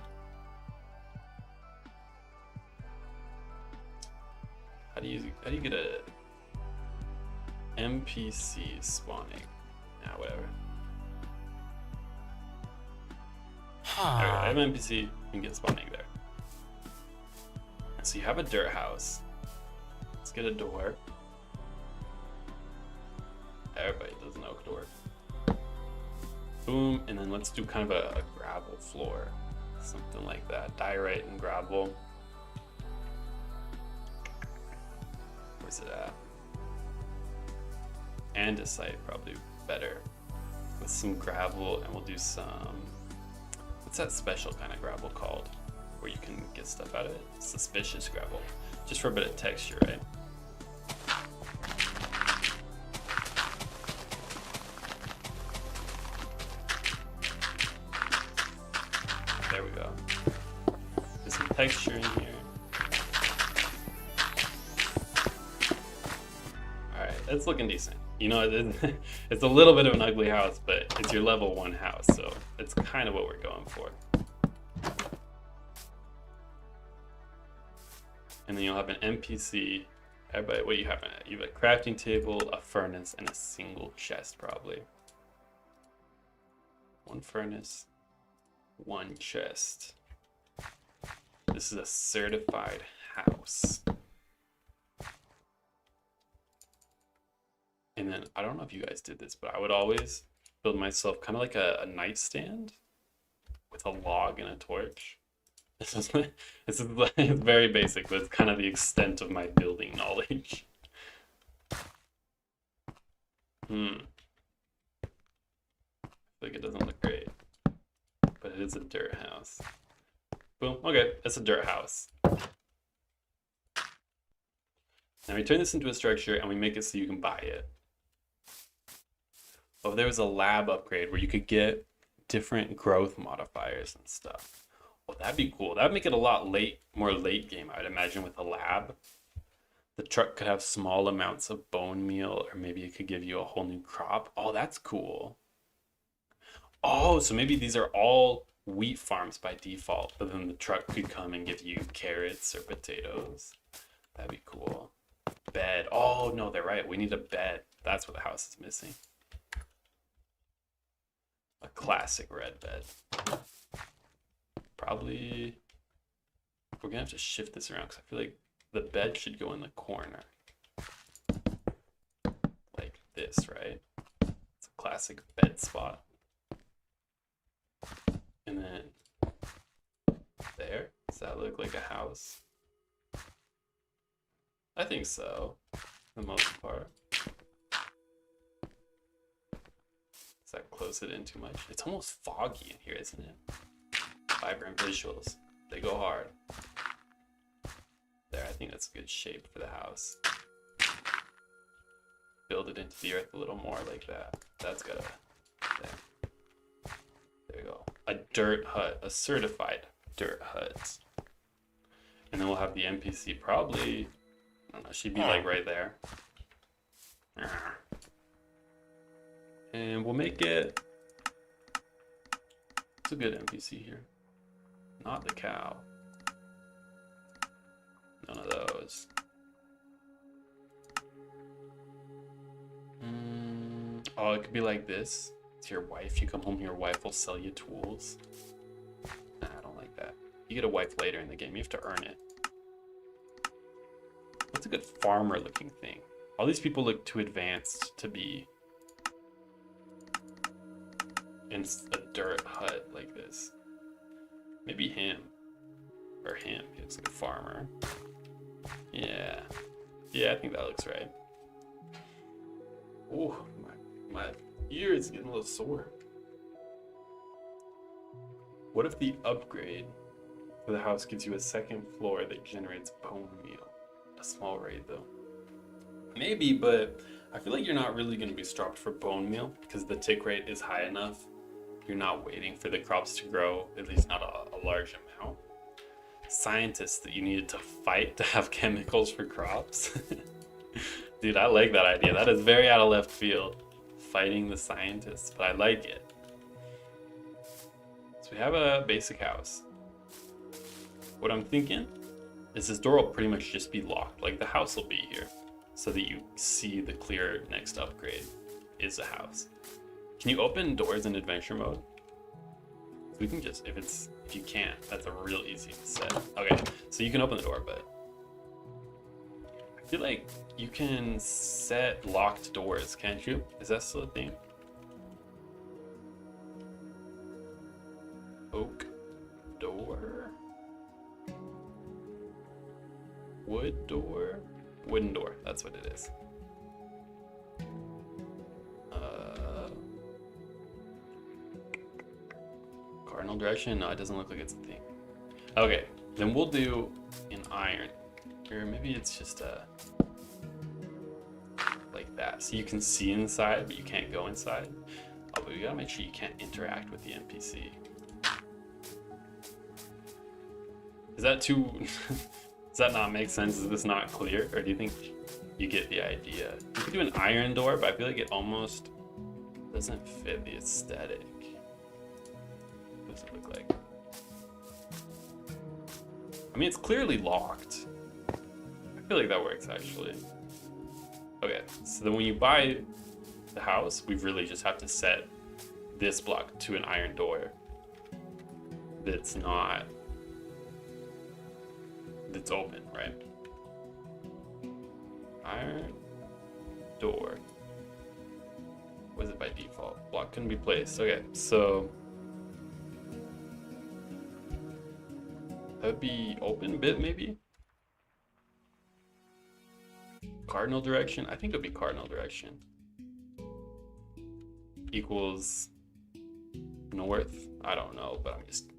How do you get a NPC spawning? Nah, whatever. There we go. I have an NPC. You can get spawning there. So you have a dirt house. Let's get a door. Everybody does an oak door. Boom, and then let's do kind of a gravel floor. Something like that. Diorite and gravel. Where's it at? Andesite probably better. With some gravel, and we'll do some, let's What's that special kind of gravel called? Where you can get stuff out of it? Suspicious gravel. Just for a bit of texture, right? There we go. There's some texture in here. Alright, it's looking decent. You know, it's a little bit of an ugly house, but it's your level 1 house, so it's kind of what we're going for. And then you'll have an NPC. Everybody, what you have? You have a crafting table, a furnace, and a single chest, probably. 1 furnace, 1 chest. This is a certified house. And then, I don't know if you guys did this, but I would always build myself kind of like a nightstand with a log and a torch. This is very basic, but it's kind of the extent of my building knowledge. I feel like it doesn't look great, but it is a dirt house. Boom, okay, it's a dirt house. Now we turn this into a structure and we make it so you can buy it. Oh, there was a lab upgrade where you could get different growth modifiers and stuff. Well, that'd be cool. That'd make it a lot more late game, I'd imagine, with a lab. The truck could have small amounts of bone meal, or maybe it could give you a whole new crop. Oh, that's cool. Oh, so maybe these are all wheat farms by default, but then the truck could come and give you carrots or potatoes. That'd be cool. Bed. Oh, no, they're right. We need a bed. That's what the house is missing. A classic red bed. Probably, we're gonna have to shift this around because I feel like the bed should go in the corner. Like this, right? It's a classic bed spot. And then there, does that look like a house? I think so, for the most part. Does that close it in too much? It's almost foggy in here, isn't it? Vibrant visuals, they go hard. There, I think that's a good shape for the house. Build it into the earth a little more like that. That's gotta, there you go. A dirt hut, a certified dirt hut. And then we'll have the NPC probably, I don't know, she'd be like right there. And we'll make it, it's a good NPC here. Not the cow. None of those. Oh, it could be like this. It's your wife. You come home, your wife will sell you tools. Nah, I don't like that. You get a wife later in the game. You have to earn it. What's a good farmer looking thing? All these people look too advanced to be in a dirt hut like this. Maybe him. Or him. He looks like a farmer. Yeah. Yeah, I think that looks right. Oh, my ear is getting a little sore. What if the upgrade for the house gives you a second floor that generates bone meal? A small raid, though. Maybe, but I feel like you're not really going to be stopped for bone meal because the tick rate is high enough. You're not waiting for the crops to grow, at least not a large amount. Scientists that you needed to fight to have chemicals for crops. Dude, I like that idea. That is very out of left field. Fighting the scientists, but I like it. So we have a basic house. What I'm thinking is this door will pretty much just be locked. Like the house will be here so that you see the clear next upgrade is a house. Can you open doors in adventure mode? We can just, if you can't, that's a real easy set. Okay, so you can open the door, but I feel like you can set locked doors, can't you? Is that still a thing? Oak door. Wood door. Wooden door, that's what it is. Cardinal direction? No, it doesn't look like it's a thing. Okay, then we'll do an iron. Or maybe it's just like that. So you can see inside, but you can't go inside. Oh, but we gotta make sure you can't interact with the NPC. Is that too... Does that not make sense? Is this not clear? Or do you think you get the idea? You could do an iron door, but I feel like it almost doesn't fit the aesthetic. What does it look like? I mean, it's clearly locked. I feel like that works, actually. Okay, so then when you buy the house, we really just have to set this block to an iron door that's not... that's open, right? Iron door. Was it by default? Block couldn't be placed. Okay, so that would be open bit maybe? Cardinal direction? I think it would be cardinal direction. Equals north? I don't know, but I'm just...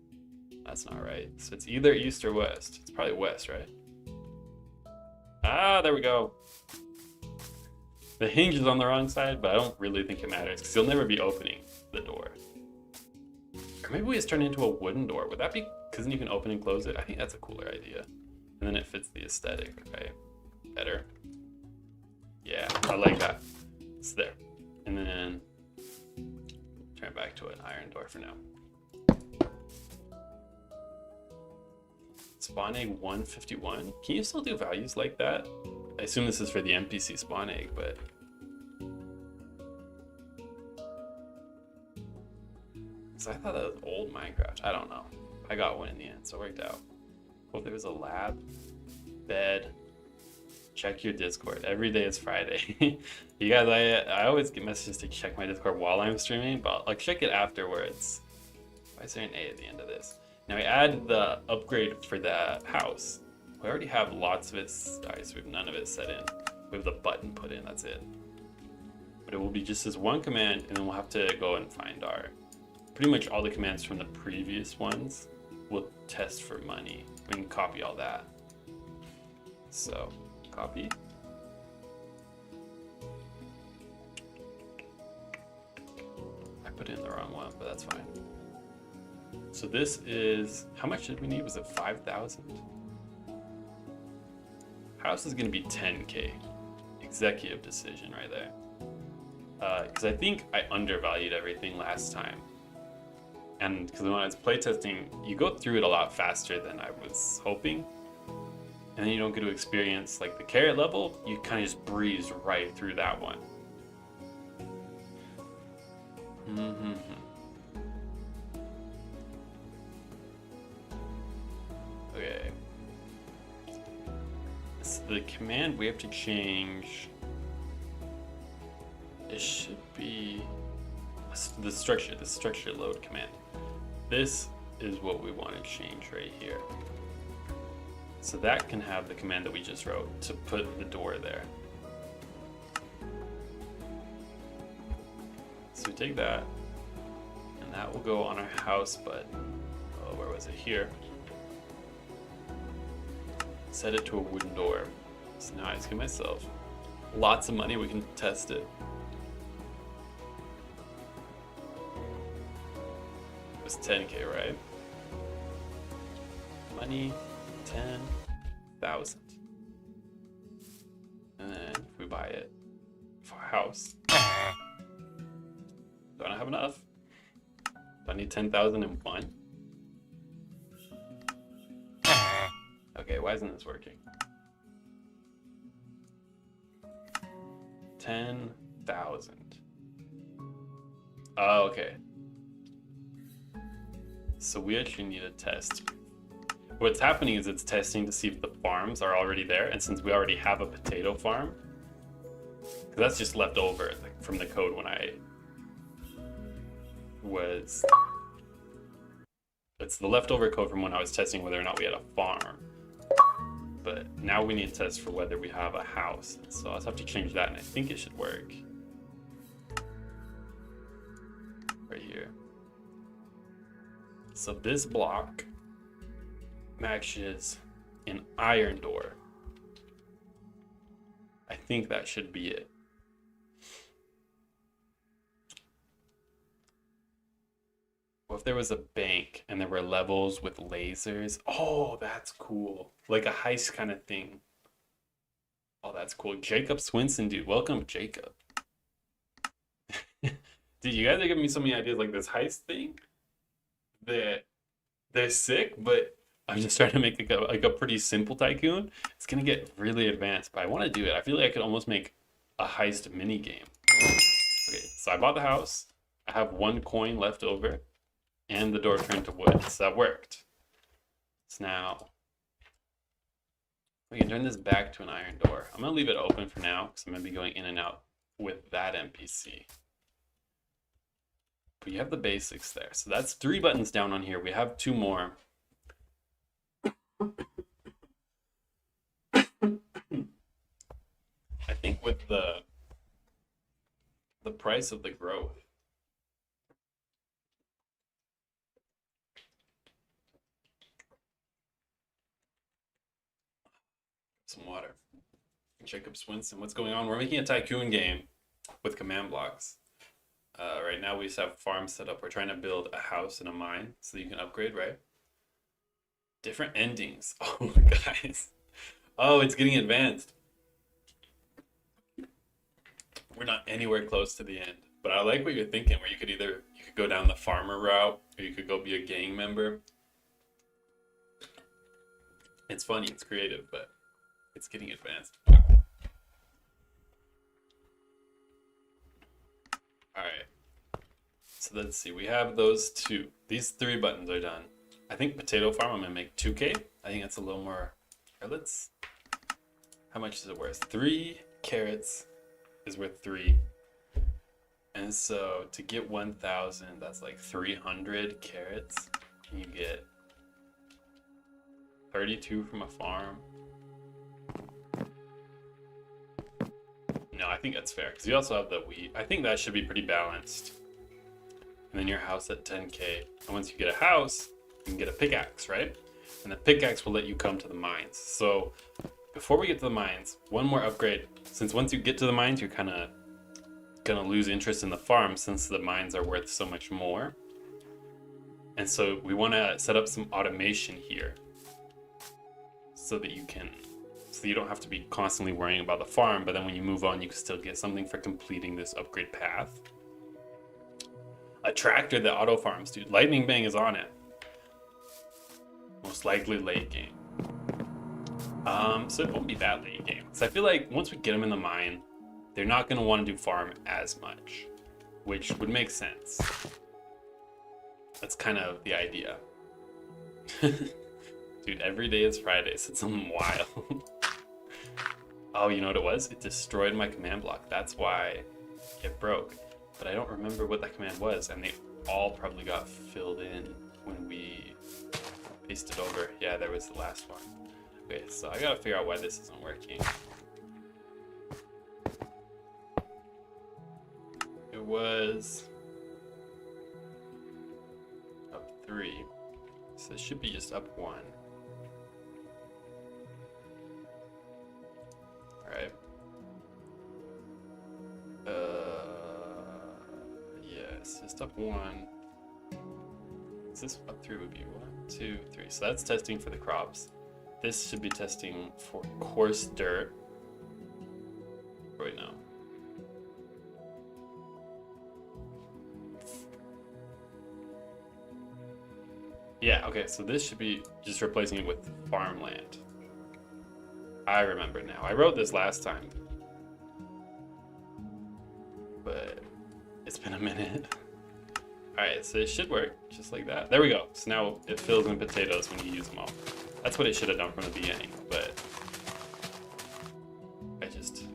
That's not right. So it's either east or west. It's probably west, right? Ah, there we go. The hinge is on the wrong side, but I don't really think it matters because you'll never be opening the door. Or maybe we just turn it into a wooden door. Would that be, because then you can open and close it? I think that's a cooler idea. And then it fits the aesthetic, right? Better. Yeah, I like that. It's there. And then turn it back to an iron door for now. Spawn egg 151. Can you still do values like that? I assume this is for the NPC spawn egg, but... So I thought that was old Minecraft. I don't know. I got one in the end, so it worked out. Hope there was a lab. Bed. Check your Discord. Every day is Friday. You guys, I always get messages to check my Discord while I'm streaming, but I'll check it afterwards. Why is there an A at the end of this? Now we add the upgrade for the house. We already have lots of it. Alright, so we have none of it set in. We have the button put in, that's it. But it will be just this one command, and then we'll have to go and find our... Pretty much all the commands from the previous ones will test for money. We can copy all that. So, copy. I put in the wrong one, but that's fine. So this is, how much did we need? Was it 5,000? House is gonna be 10K. Executive decision right there. Because I think I undervalued everything last time. And because when I was playtesting, you go through it a lot faster than I was hoping. And then you don't get to experience like the carrot level, you kind of just breeze right through that one. Okay. So the command we have to change, it should be the structure load command. This is what we want to change right here. So that can have the command that we just wrote to put the door there. So we take that, and that will go on our house button. Oh, where was it? Here. Set it to a wooden door. So now I just give myself lots of money, we can test it. It was 10K, right? Money, 10,000. And then if we buy it for a house, don't I have enough? Do I need 10,001? Okay, why isn't this working? 10,000. Oh, okay. So we actually need a test. What's happening is it's testing to see if the farms are already there, and since we already have a potato farm, because that's just left over like, from the code when I was... It's the leftover code from when I was testing whether or not we had a farm. But now we need to test for whether we have a house. So I'll just have to change that, and I think it should work. Right here. So this block matches an iron door. I think that should be it. What if there was a bank and there were levels with lasers? Oh, that's cool. Like a heist kind of thing. Oh, that's cool. Jacob Swinson, dude. Welcome, Jacob. Dude, you guys are giving me so many ideas like this heist thing that they're sick, but I'm just trying to make like a pretty simple tycoon. It's gonna get really advanced, but I want to do it. I feel like I could almost make a heist mini game. Okay, so I bought the house. I have 1 coin left over, and the door turned to wood, so that worked. So now we can turn this back to an iron door. I'm gonna leave it open for now because I'm gonna be going in and out with that NPC. But you have the basics there. So that's 3 buttons down on here. We have 2 more. I think with the price of the growth, some water. Jacob Swinson, what's going on? We're making a tycoon game with command blocks. Right now we just have farms set up. We're trying to build a house and a mine so you can upgrade, right? Different endings. Oh, guys. Oh, it's getting advanced. We're not anywhere close to the end. But I like what you're thinking, where you could go down the farmer route, or you could go be a gang member. It's funny, it's creative, but it's getting advanced. Alright. So let's see, we have those 2. These 3 buttons are done. I think potato farm, I'm gonna make 2K. I think that's a little more. Or how much is it worth? 3 carrots is worth 3. And so to get 1,000, that's like 300 carrots. And you get 32 from a farm. No, I think that's fair because you also have the wheat. I think that should be pretty balanced. And then your house at 10K. And once you get a house, you can get a pickaxe, right? And the pickaxe will let you come to the mines. So before we get to the mines, one more upgrade. Since once you get to the mines, you're kind of gonna lose interest in the farm since the mines are worth so much more. And so we want to set up some automation here so that you don't have to be constantly worrying about the farm, but then when you move on, you can still get something for completing this upgrade path. A tractor that auto farms, dude. Lightning Bang is on it. Most likely late game. So it won't be that late game. So I feel like once we get them in the mine, they're not going to want to do farm as much, which would make sense. That's kind of the idea. Dude, every day is Friday, so it's something wild. Oh, you know what it was? It destroyed my command block. That's why it broke. But I don't remember what that command was, and they all probably got filled in when we pasted over. Yeah, there was the last one. Okay, so I gotta figure out why this isn't working. It was up 3, so it should be just up 1. Alright. Yes, just up 1. Is this up 3 would be 1, 2, 3. So that's testing for the crops. This should be testing for coarse dirt. Right now. Yeah, okay, so this should be just replacing it with farmland. I remember now. I wrote this last time. But it's been a minute. Alright, so it should work just like that. There we go. So now it fills in potatoes when you use them all. That's what it should have done from the beginning, but I just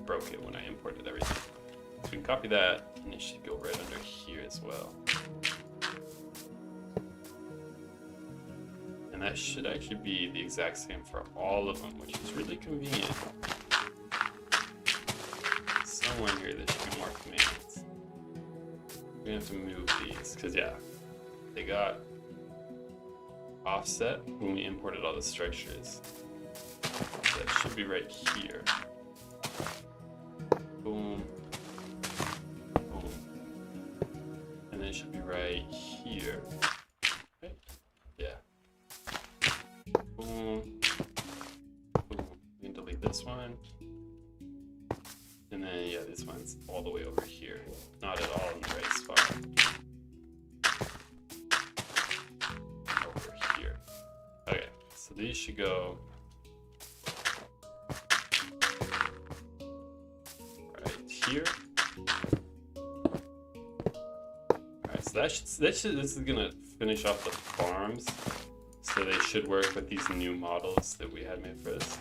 broke it when I imported everything. So we can copy that, and it should go right under here as well. And that should actually be the exact same for all of them, which is really convenient. Somewhere in here there should be more commands. We're gonna have to move these, because yeah, they got offset when we imported all the structures. So it should be right here. Boom. Boom. And then it should be right here. Right? Yeah. Boom. Boom. We can delete this one. And then, yeah, this one's all the way over here. Not at all in the right spot. Over here. Okay, so these should go right here. Alright, so this is gonna finish off the farms. So they should work with these new models that we had made for us.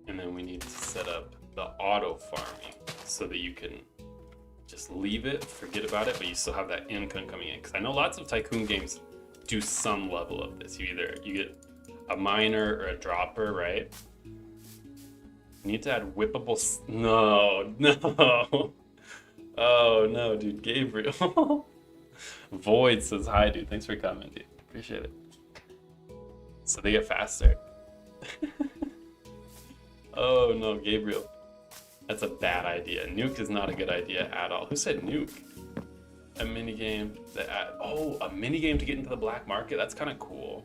And then we need to set up the auto farming so that you can just leave it, forget about it, but you still have that income coming in. Because I know lots of Tycoon games do some level of this. You get a miner or a dropper, right? You need to add whippable. No. Oh no, dude, Gabriel. Void says hi, dude. Thanks for coming, dude. Appreciate it. So they get faster. Oh no, Gabriel. That's a bad idea. Nuke is not a good idea at all. Who said nuke? A minigame that a minigame to get into the black market? That's kind of cool.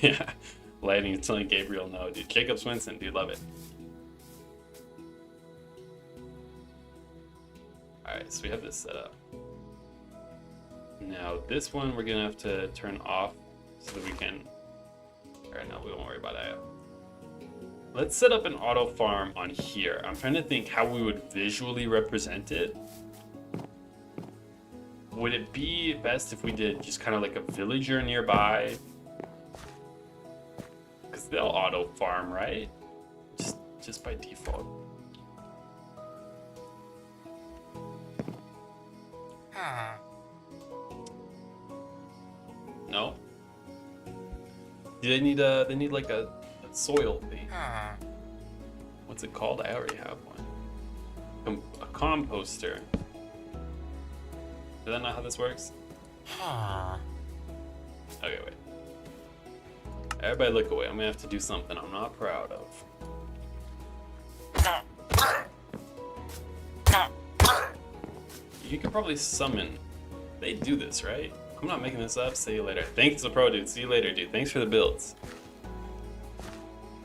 Yeah. Lightning is telling Gabriel no, dude. Jacob Swinson, dude, love it. Alright, so we have this set up. Now this one we're gonna have to turn off so that we can. Alright, no, we won't worry about that. Let's set up an auto farm on here. I'm trying to think how we would visually represent it. Would it be best if we did just kind of like a villager nearby? Because they'll auto farm, right? Just by default. No? Do they need like a soil thing? What's it called? I already have one. A composter. Is that not how this works? Okay, wait. Everybody look away. I'm gonna have to do something I'm not proud of. You can probably summon. They do this, right? I'm not making this up. See you later. Thanks to the pro, dude. See you later, dude. Thanks for the builds.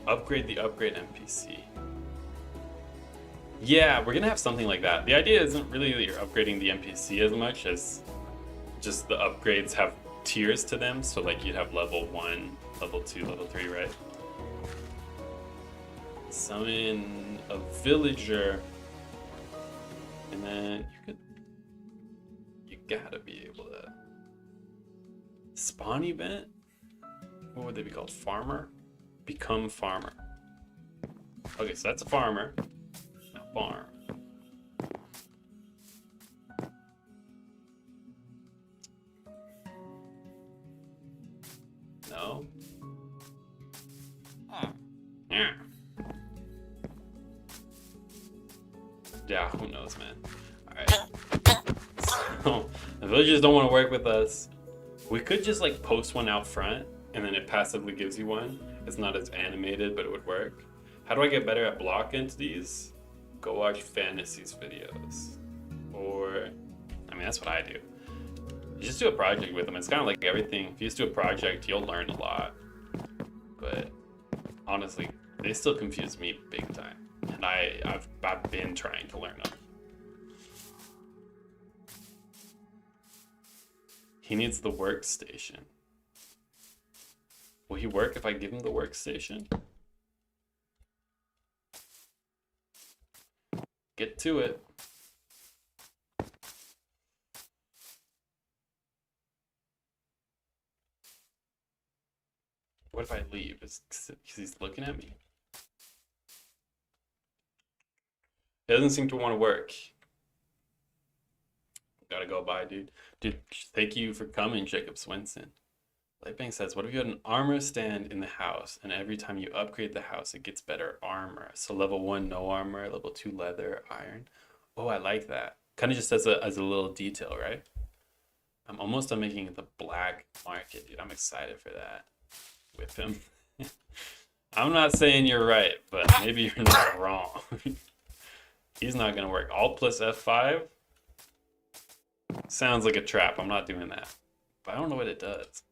Upgrade the upgrade NPC. Yeah, we're gonna have something like that. The idea isn't really that you're upgrading the NPC as much as just the upgrades have tiers to them. So like you'd have level 1, level 2, level 3, right? Summon a villager. And then you gotta be able to spawn event? What would they be called? Farmer? Become farmer. Okay, so that's a farmer. Now farm. No? Yeah. Yeah, who knows, man. Alright. So, the villagers don't want to work with us. We could just like post one out front and then it passively gives you one. It's not as animated, but it would work. How do I get better at block entities? Go watch Fantasy's videos. Or, I mean, that's what I do. You just do a project with them. It's kind of like everything. If you just do a project, you'll learn a lot. But honestly, they still confuse me big time. And I've been trying to learn them. He needs the workstation. Will he work if I give him the workstation? Get to it. What if I leave? Because he's looking at me. He doesn't seem to want to work. Gotta go bye, dude. Dude, thank you for coming, Jacob Swinson. Lightbang says, what if you had an armor stand in the house, and every time you upgrade the house, it gets better armor? So level 1, no armor. Level 2, leather, iron. Oh, I like that. Kind of just as a little detail, right? I'm almost done making the black market, dude. I'm excited for that with him. I'm not saying you're right, but maybe you're not wrong. He's not gonna work. Alt plus F5 sounds like a trap. I'm not doing that, but I don't know what it does.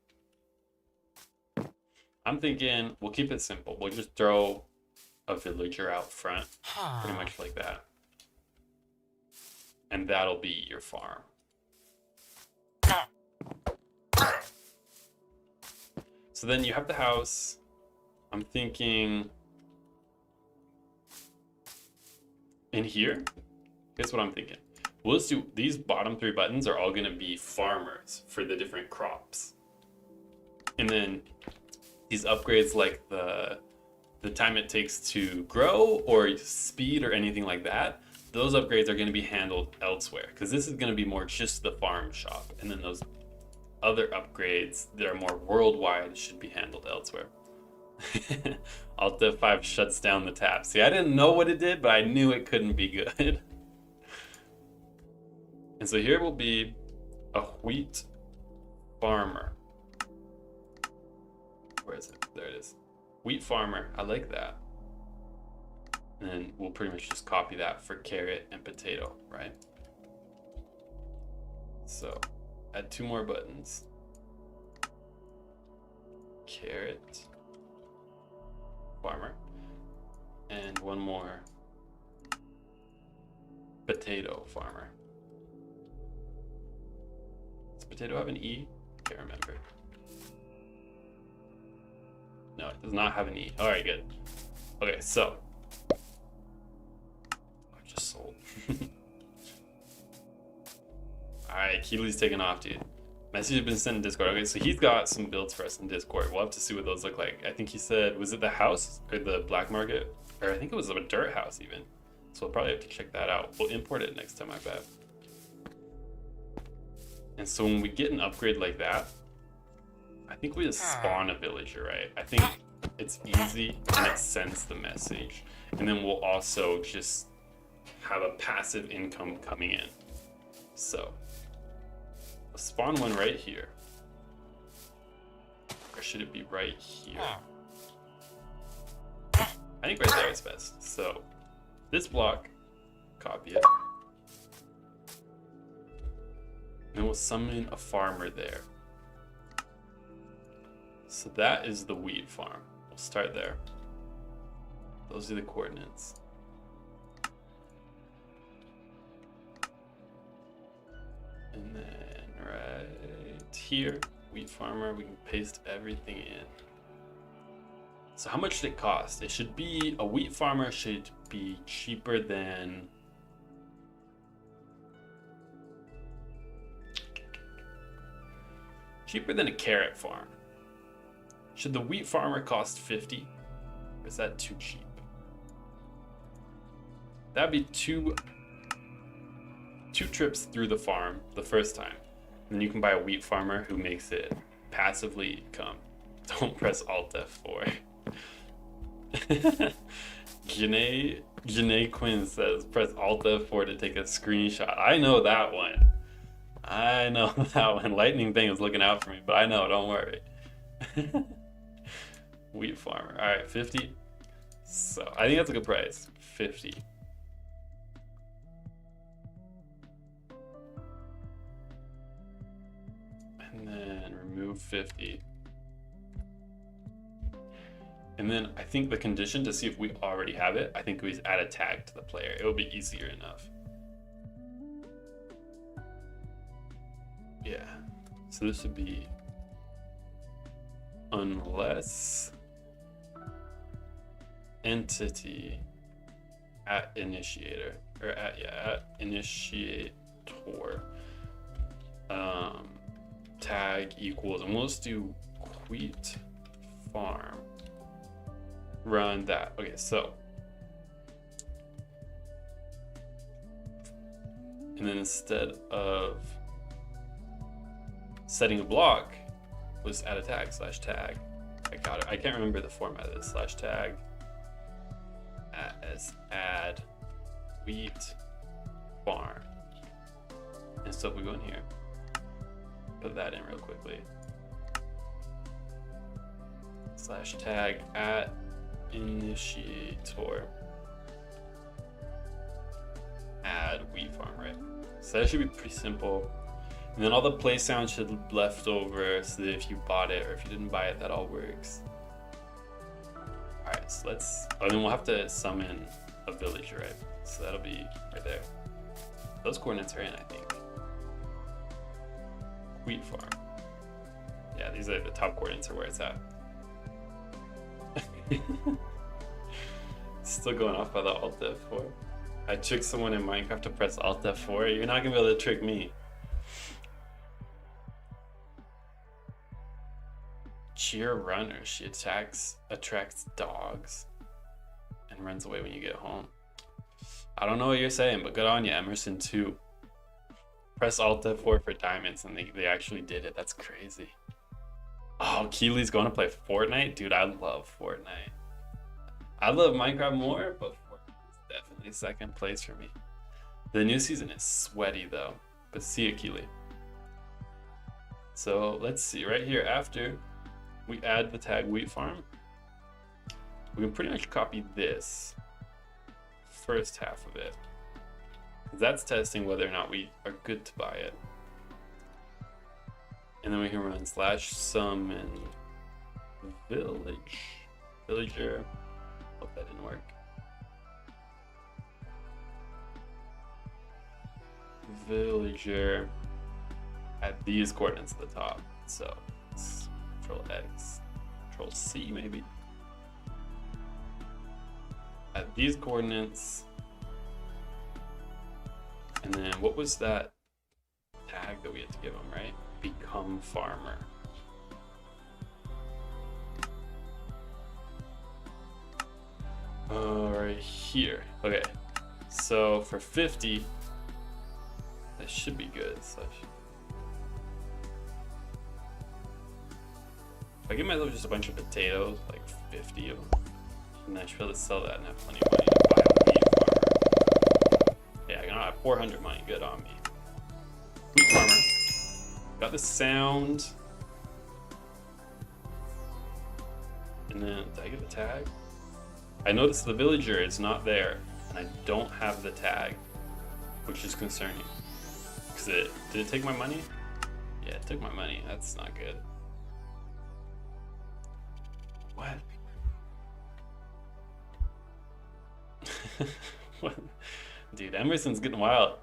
I'm thinking we'll keep it simple. We'll just throw a villager out front, pretty much like that. And that'll be your farm. So then you have the house. I'm thinking in here, here's what I'm thinking. We'll just do, these bottom 3 buttons are all gonna be farmers for the different crops. And then these upgrades like the time it takes to grow or speed or anything like that, those upgrades are gonna be handled elsewhere, because this is gonna be more just the farm shop. And then those other upgrades that are more worldwide should be handled elsewhere. Alt F5 shuts down the tap. See, I didn't know what it did, but I knew it couldn't be good. And so here will be a wheat farmer. Where is it? There it is. Wheat farmer. I like that. And then we'll pretty much just copy that for carrot and potato, right? So add 2 more buttons. Carrot farmer, and 1 more potato farmer. Does potato have an E? Can't remember. No, it does not have an E. All right, good. Okay, so I just sold. All right, Keely's taking off, dude. Message has been sent in Discord. Okay, so he's got some builds for us in Discord. We'll have to see what those look like. I think he said, was it the house or the black market? Or I think it was a dirt house even. So we'll probably have to check that out. We'll import it next time, I bet. And so when we get an upgrade like that, I think we just spawn a villager, right? I think it's easy and it sends the message. And then we'll also just have a passive income coming in. So spawn one right here. Or should it be right here? I think right there is best. So this block, copy it. And we'll summon a farmer there. So that is the wheat farm. We'll start there. Those are the coordinates. And then right here, wheat farmer, we can paste everything in. So how much did it cost? It should be, a wheat farmer should be cheaper than a carrot farm. Should the wheat farmer cost 50? Or is that too cheap? That'd be two trips through the farm the first time. And then you can buy a wheat farmer who makes it passively come. Don't press Alt F4. Janae Quinn says press Alt F4 to take a screenshot. I know that one. I know that one. Lightning thing is looking out for me, but I know, don't worry. Wheat farmer. All right, 50. So I think that's a good price. 50. And then remove 50. And then I think the condition to see if we already have it, I think we add a tag to the player. It will be easier enough. Yeah. So this would be unless entity at initiator or at initiator tag equals, and we'll just do wheat farm. Run that. Okay, so and then instead of setting a block, we'll just add a tag /tag. I got it. I can't remember the format of this /tag as add wheat farm. So if we go in here, put that in real quickly. Slash tag at initiator. Add wheat farm, right? So that should be pretty simple. And then all the play sounds should be left over so that if you bought it or if you didn't buy it, that all works. Alright, so let's, oh, then we'll have to summon a villager, right? So that'll be right there. Those coordinates are in, I think. Wheat farm. Yeah, these are the top coordinates are where it's at. Still going off by the Alt F4. I tricked someone in Minecraft to press Alt F4. You're not gonna be able to trick me. Cheer runner. She attracts dogs, and runs away when you get home. I don't know what you're saying, but good on you, Emerson 2. Press Alt F4 for diamonds, and they actually did it. That's crazy. Oh, Keely's going to play Fortnite? Dude, I love Fortnite. I love Minecraft more, but Fortnite is definitely second place for me. The new season is sweaty though, but see it, Keely. So let's see, right here after we add the tag wheat farm, we can pretty much copy this first half of it. That's testing whether or not we are good to buy it. And then we can run slash summon villager. Hope that didn't work. Villager at these coordinates at the top. So it's Control X, Control C maybe. At these coordinates. And then what was that tag that we had to give them, right? Become farmer. Right here. Okay, so for 50, that should be good. So if I give myself just a bunch of potatoes, like 50 of them, and I should be able to sell that and have plenty of money to buy a wheat farmer. Yeah, I got 400 money, good on me. Wheat farmer. Got the sound. And then, did I get the tag? I noticed the villager is not there, and I don't have the tag, which is concerning. Cause did it take my money? Yeah, it took my money. That's not good. What? What? Dude, Emerson's getting wild.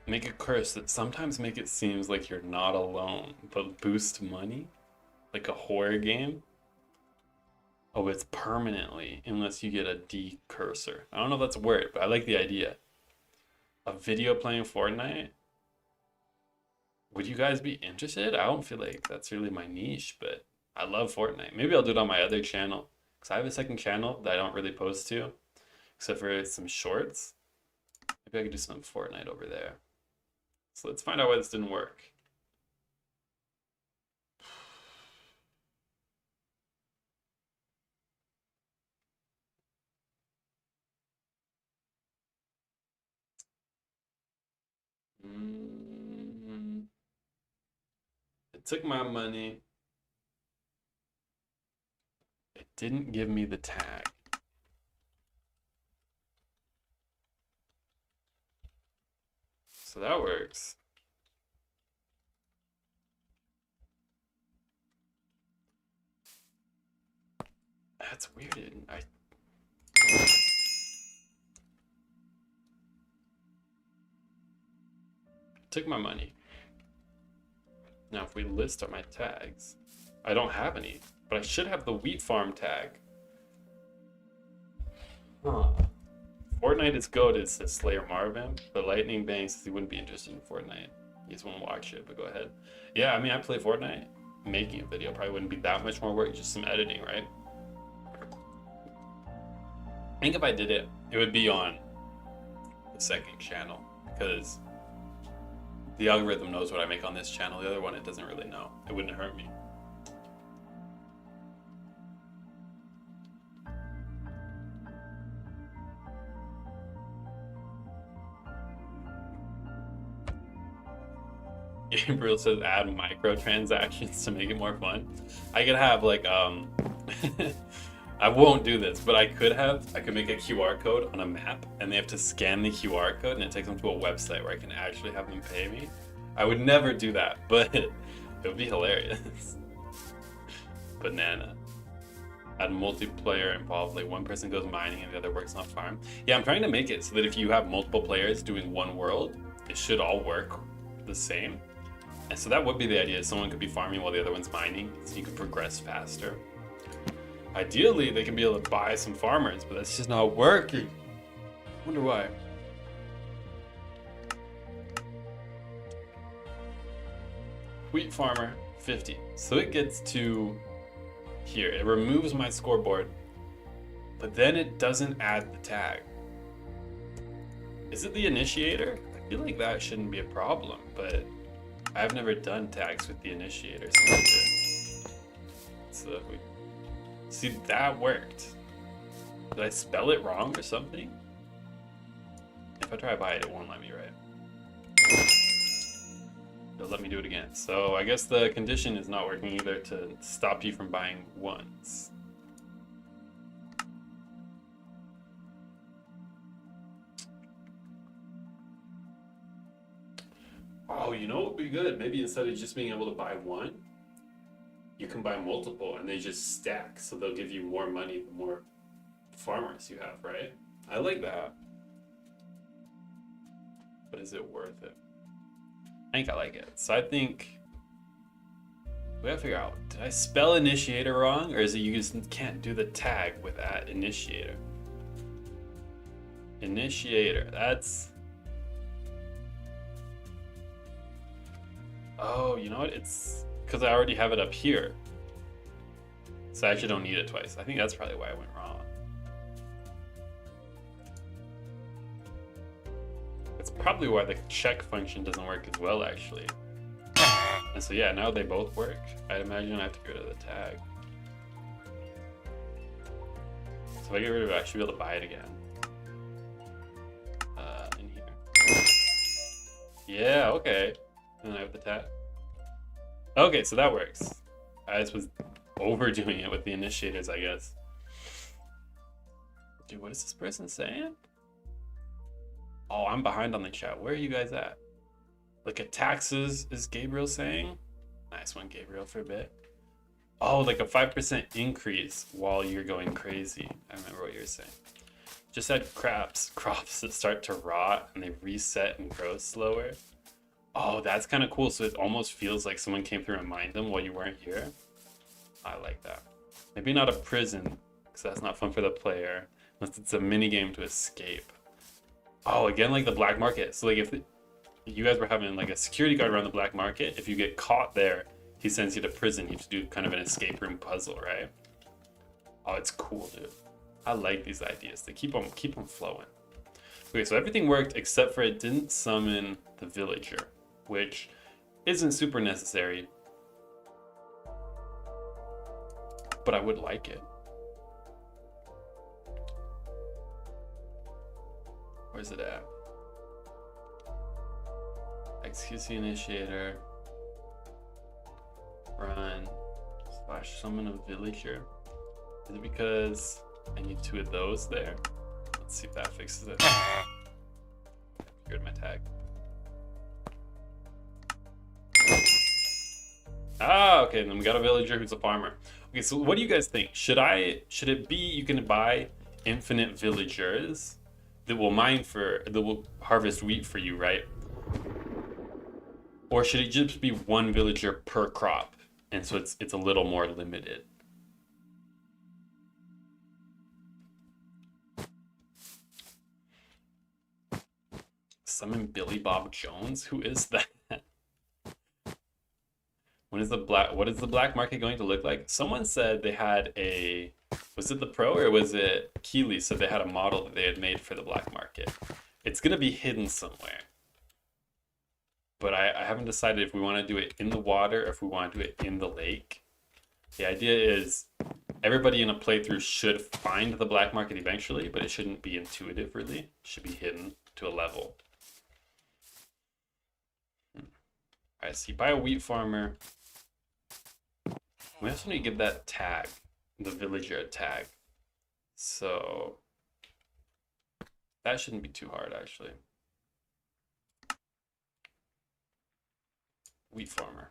Make a curse that sometimes make it seems like you're not alone, but boost money? Like a horror game? Oh, it's permanently, unless you get a decursor. I don't know if that's a word, but I like the idea. A video playing Fortnite? Would you guys be interested? I don't feel like that's really my niche, but I love Fortnite. Maybe I'll do it on my other channel, because I have a second channel that I don't really post to, except for some shorts. Maybe I could do some Fortnite over there. So let's find out why this didn't work. It took my money. It didn't give me the tag. So that works. That's weird. I took my money. Now if we list my tags, I don't have any, but I should have the wheat farm tag. Huh. Fortnite is goated, says Slayer Marvin, but Lightning Bang says he wouldn't be interested in Fortnite. He just won't watch it, but go ahead. Yeah, I mean, I play Fortnite. Making a video probably wouldn't be that much more work, just some editing, right? I think if I did it, it would be on the second channel, because the algorithm knows what I make on this channel. The other one, it doesn't really know. It wouldn't hurt me. Gabriel says add microtransactions to make it more fun. I could have like I won't do this, but I could make a QR code on a map and they have to scan the QR code and it takes them to a website where I can actually have them pay me. I would never do that, but it would be hilarious. Banana. Add multiplayer involved, like one person goes mining and the other works on a farm. Yeah, I'm trying to make it so that if you have multiple players doing one world, it should all work the same. And so that would be the idea. Someone could be farming while the other one's mining, so you could progress faster. Ideally, they can be able to buy some farmers, but that's just not working. Wonder why. Wheat farmer, 50. So it gets to here. It removes my scoreboard, but then it doesn't add the tag. Is it the initiator? I feel like that shouldn't be a problem, but I've never done tags with the initiator. So we see that worked. Did I spell it wrong or something? If I try to buy it, it won't let me, right? It'll let me do it again. So I guess the condition is not working either to stop you from buying once. Oh, you know what would be good? Maybe instead of just being able to buy one, you can buy multiple and they just stack. So they'll give you more money the more farmers you have, right? I like that. But is it worth it? I think I like it. So I think we gotta figure out, did I spell initiator wrong? Or is it you just can't do the tag with at initiator? Initiator, that's... Oh, you know what? It's because I already have it up here. So I actually don't need it twice. I think that's probably why I went wrong. It's probably why the check function doesn't work as well, actually. And so yeah, now they both work. I'd imagine I have to get rid of the tag. So if I get rid of it, I should be able to buy it again. In here. Yeah, okay. And then I have the tag. Okay, so that works. I just was overdoing it with the initiators, I guess. Dude, what is this person saying? Oh, I'm behind on the chat. Where are you guys at? Like a taxes is Gabriel saying? Nice one, Gabriel, for a bit. Oh, like a 5% increase while you're going crazy. I remember what you were saying. Just add crops that start to rot and they reset and grow slower. Oh, that's kind of cool. So it almost feels like someone came through and mined them while you weren't here. I like that. Maybe not a prison, because that's not fun for the player, unless it's a mini game to escape. Oh, again, like the black market. So like if you guys were having like a security guard around the black market, if you get caught there, he sends you to prison. You have to do kind of an escape room puzzle, right? Oh, it's cool, dude. I like these ideas. They keep them flowing. Okay, so everything worked except for it didn't summon the villager, which isn't super necessary, but I would like it. Where's it at? Execute the initiator. Run. / summon a villager. Is it because I need 2 of those there? Let's see if that fixes it. Good, my tag. Ah, okay, then we got a villager who's a farmer. Okay, so what do you guys think? Should it be you can buy infinite villagers that will harvest wheat for you, right? Or should it just be 1 villager per crop? And so it's a little more limited. Summon Billy Bob Jones? Who is that? What is the black market going to look like? Someone said they had was it the Pro or was it Keeley said they had a model that they had made for the black market. It's gonna be hidden somewhere. But I haven't decided if we want to do it in the water or if we want to do it in the lake. The idea is everybody in a playthrough should find the black market eventually, but it shouldn't be intuitive really. It should be hidden to a level. All right, so you buy a wheat farmer. We also need to give that tag, the villager, a tag. So that shouldn't be too hard, actually. Wheat farmer.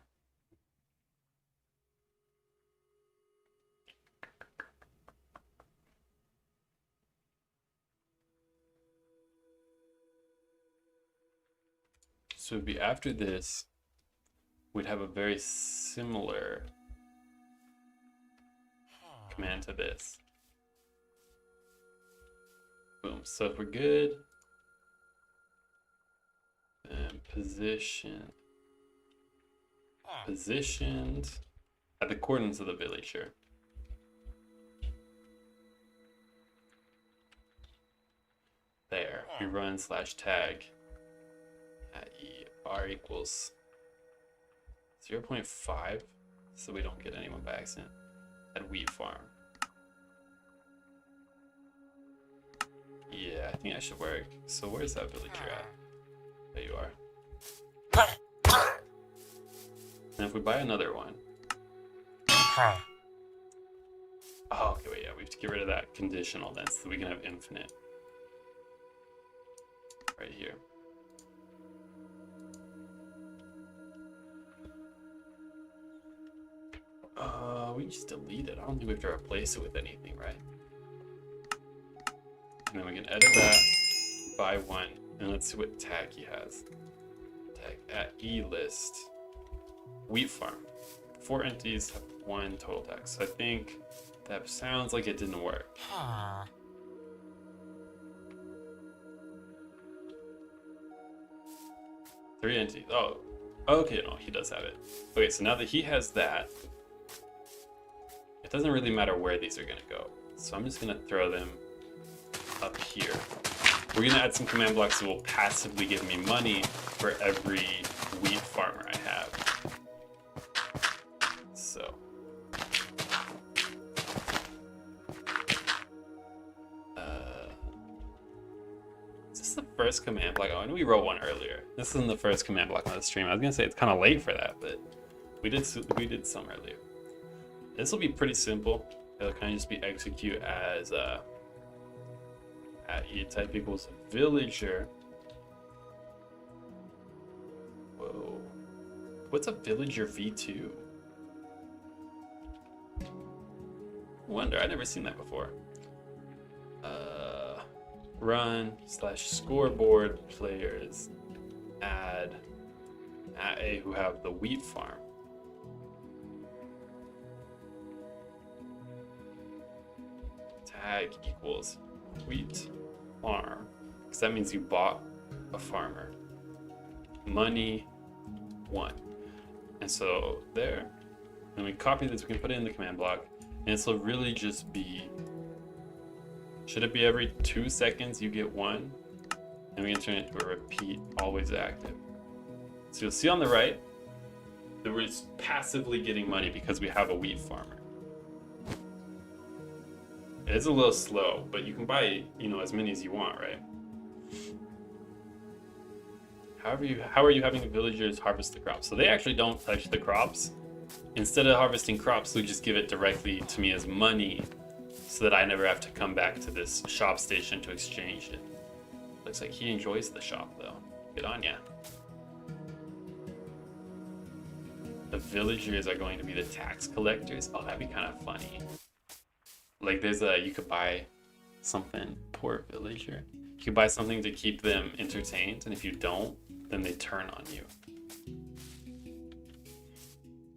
So it'd be after this, we'd have a very similar command to this. Boom. So if we're good, then positioned at the coordinates of the villager. There. We run /tag at E bar equals 0.5, so we don't get anyone by accident at wheat farm. Yeah, I think that should work. So where's that villager at? There you are. And if we buy another one. Oh, okay, wait, yeah, we have to get rid of that conditional then so we can have infinite. Right here. We just delete it. I don't think we have to replace it with anything, right? And then we can edit that, buy one, and let's see what tag he has. Tag at E list. Wheat farm. 4 entities have 1 total tag. So I think that sounds like it didn't work. 3 entities. Oh, okay, no, he does have it. Okay, so now that he has that, it doesn't really matter where these are gonna go. So I'm just gonna throw them up here. We're gonna add some command blocks that will passively give me money for every wheat farmer I have. So. Is this the first command block? Oh, I know we wrote one earlier. This isn't the first command block on the stream. I was gonna say it's kind of late for that, but we did some earlier. This will be pretty simple. It'll kind of just be execute as at E type equals villager. Whoa. What's a villager v2? Wonder, I've never seen that before. Run /scoreboard players add at A who have the wheat farm. Tag equals wheat farm, because that means you bought a farmer. Money 1. And so there, and we copy this, we can put it in the command block, and this will really just be, should it be every 2 seconds you get 1? And we can turn it to a repeat, always active. So you'll see on the right that we're just passively getting money because we have a wheat farmer. It's a little slow, but you can buy, you know, as many as you want, right? How are you having villagers harvest the crops? So they actually don't touch the crops. Instead of harvesting crops, they just give it directly to me as money so that I never have to come back to this shop station to exchange it. Looks like he enjoys the shop though. Good on ya. The villagers are going to be the tax collectors. Oh, that'd be kind of funny. Like you could buy something, poor villager. You could buy something to keep them entertained, and if you don't, then they turn on you.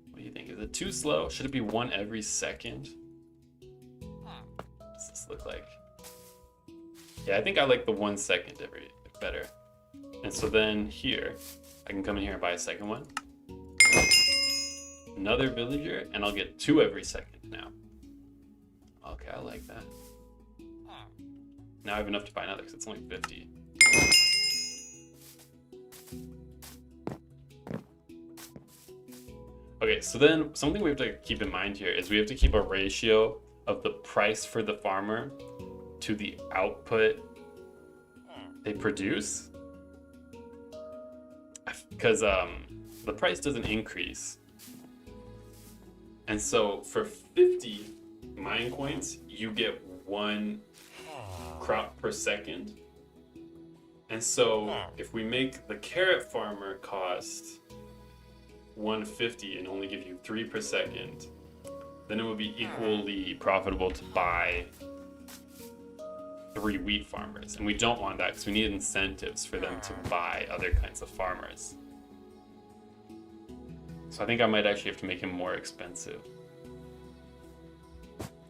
What do you think? Is it too slow? Should it be 1 every second? What does this look like? Yeah, I think I like the 1 second better. And so then here, I can come in here and buy a second one. Another villager, and I'll get 2 every second now. Okay, I like that. Now I have enough to buy another because it's only 50. Okay, so then something we have to keep in mind here is we have to keep a ratio of the price for the farmer to the output they produce. Because the price doesn't increase. And so for 50 mine coins, you get 1 crop per second. And so if we make the carrot farmer cost 150 and only give you 3 per second, then it would be equally profitable to buy 3 wheat farmers. And we don't want that because we need incentives for them to buy other kinds of farmers. So I think I might actually have to make him more expensive.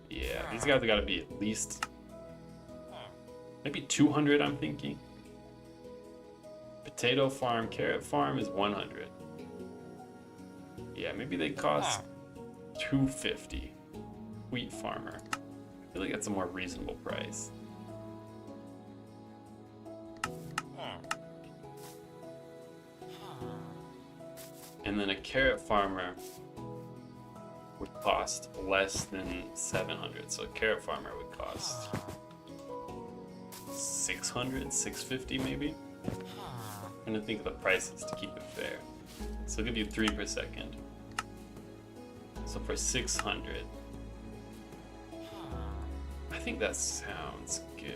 Yeah, these guys have got to be at least maybe 200, I'm thinking. Potato farm, carrot farm is 100. Yeah, maybe they cost 250. Wheat farmer. I feel like that's a more reasonable price. And then a carrot farmer would cost less than 700. So a carrot farmer would cost 600, 650 maybe. I'm gonna think of the prices to keep it fair. So I'll give you 3 per second. So for 600, I think that sounds good.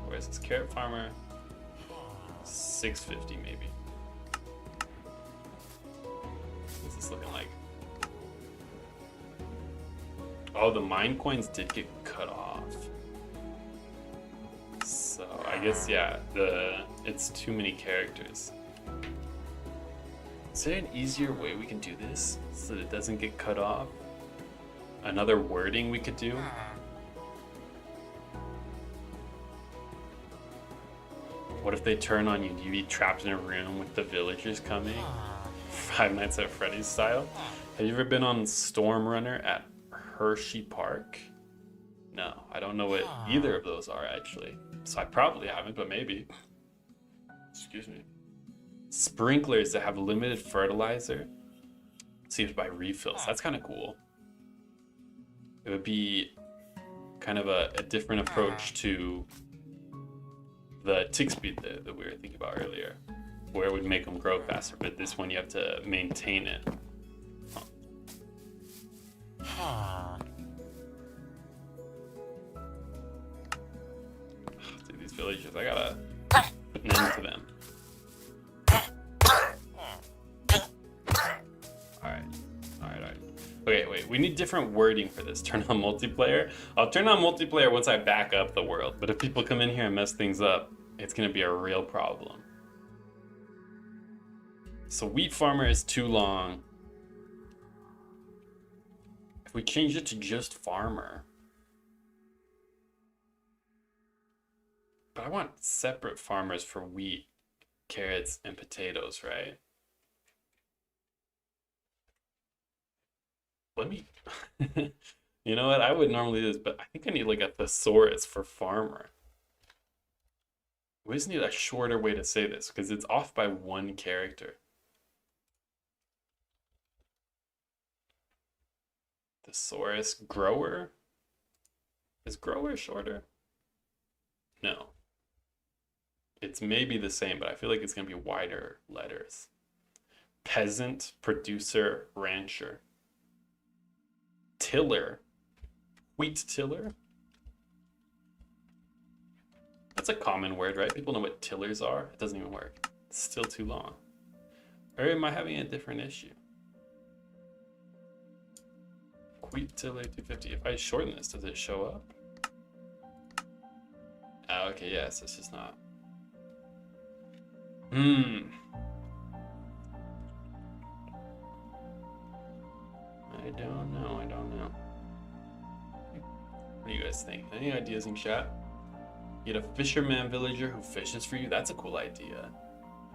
Where's this carrot farmer? 650 maybe. What's this looking like? Oh, the mine coins did get cut off. So I guess, yeah, it's too many characters. Is there an easier way we can do this so that it doesn't get cut off? Another wording we could do? What if they turn on you? Do you be trapped in a room with the villagers coming? Five Nights at Freddy's style? Have you ever been on Storm Runner at Hershey Park? No, I don't know what either of those are actually. So I probably haven't, but maybe. Excuse me. Sprinklers that have limited fertilizer. So you have to buy refills. That's kind of cool. It would be kind of a different approach to the tick speed that we were thinking about earlier, where it would make them grow faster, but this one you have to maintain it. Dude, these villagers, I gotta put an end to them. Alright. Okay, wait, we need different wording for this. Turn on multiplayer. I'll turn on multiplayer once I back up the world, but if people come in here and mess things up, it's gonna be a real problem. So wheat farmer is too long. If we change it to just farmer. But I want separate farmers for wheat, carrots, and potatoes, right? Let me, you know what? I would normally do this, but I think I need like a thesaurus for farmer. We just need a shorter way to say this because it's off by 1 character. Thesaurus, grower? Is grower shorter? No. It's maybe the same, but I feel like it's gonna be wider letters. Peasant, producer, rancher. Tiller. Wheat tiller? That's a common word, right? People know what tillers are. It doesn't even work. It's still too long. Or am I having a different issue? Wheat tiller 250. If I shorten this, does it show up? Oh, okay, yes, it's just not. I don't know. What do you guys think? Any ideas in chat? You get a fisherman villager who fishes for you? That's a cool idea.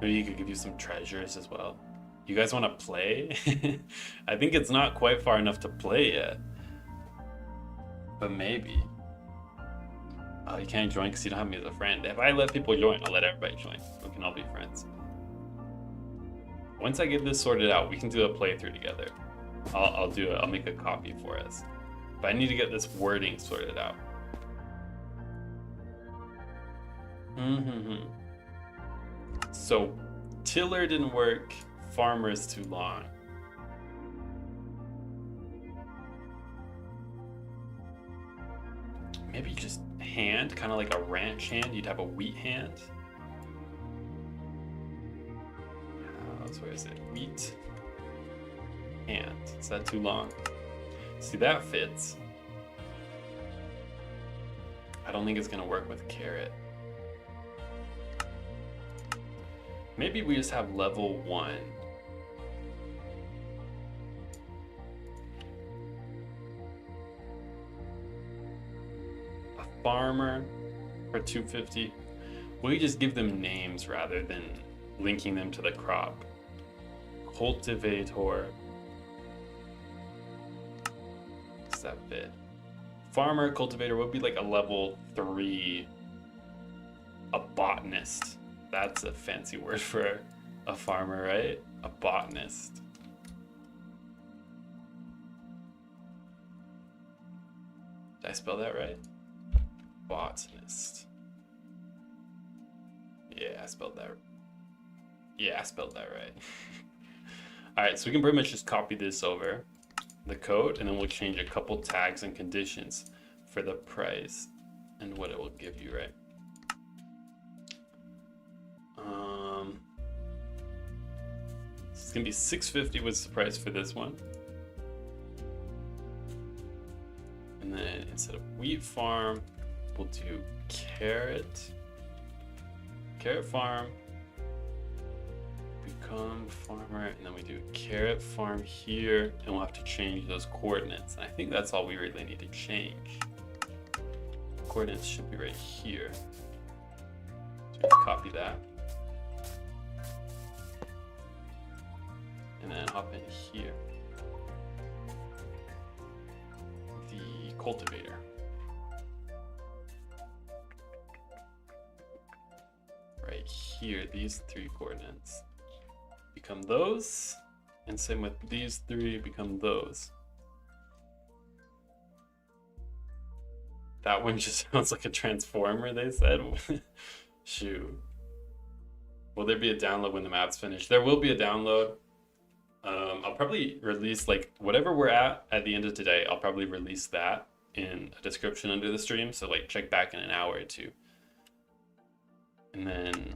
Maybe he could give you some treasures as well. You guys want to play? I think it's not quite far enough to play yet. But maybe. Oh, you can't join because you don't have me as a friend. If I let people join, I'll let everybody join. We can all be friends. Once I get this sorted out, we can do a playthrough together. I'll do it. I'll make a copy for us. But I need to get this wording sorted out. So tiller didn't work, farmer is too long. Maybe just hand, kind of like a ranch hand. You'd have a wheat hand. Where is it? Wheat hand. Is that too long? See, that fits. I don't think it's gonna work with carrot. Maybe we just have level 1. A farmer for 250. We just give them names rather than linking them to the crop. Cultivator. Does that fit? Farmer, cultivator would be like a level 3. A botanist. That's a fancy word for a farmer, right? A botanist. Did I spell that right? Botanist. Yeah, I spelled that. Yeah, I spelled that right. All right, so we can pretty much just copy this over the code, and then we'll change a couple tags and conditions for the price and what it will give you, right? It's gonna be 650 was the price for this one. And then instead of wheat farm, we'll do carrot farm, become farmer, and then we do carrot farm here, and we'll have to change those coordinates. And I think that's all we really need to change. The coordinates should be right here. So just copy that. And then hop in here. The cultivator. Right here, these 3 coordinates become those, and same with these 3 become those. That one just sounds like a transformer, they said. Shoot. Will there be a download when the map's finished? There will be a download. I'll probably release, like, whatever we're at the end of today, I'll probably release that in a description under the stream, so like check back in an hour or 2. And then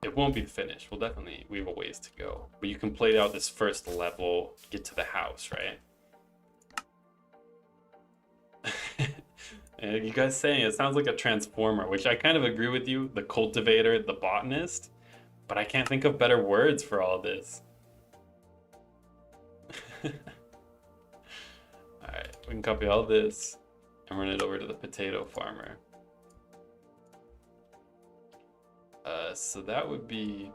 it won't be finished. We have a ways to go. But you can play out this first level, get to the house, right? And you guys saying it sounds like a transformer, which I kind of agree with you. The cultivator, the botanist, but I can't think of better words for all this. All right, we can copy all this and run it over to the potato farmer. So that would be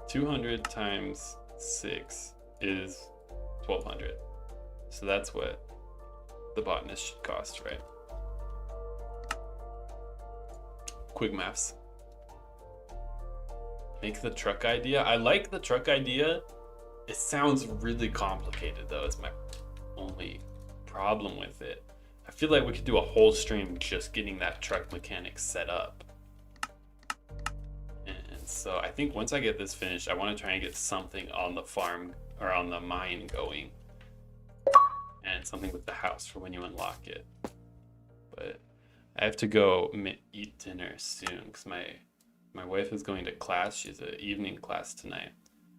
200 times 6 is 1200. So that's what the botanist should cost, right? Quick maths. Make the truck idea. I like the truck idea. It sounds really complicated though. It's my only problem with it. I feel like we could do a whole stream just getting that truck mechanic set up. And so I think once I get this finished, I want to try and get something on the farm or on the mine going. And something with the house for when you unlock it. But I have to go eat dinner soon because my wife is going to class. She has an evening class tonight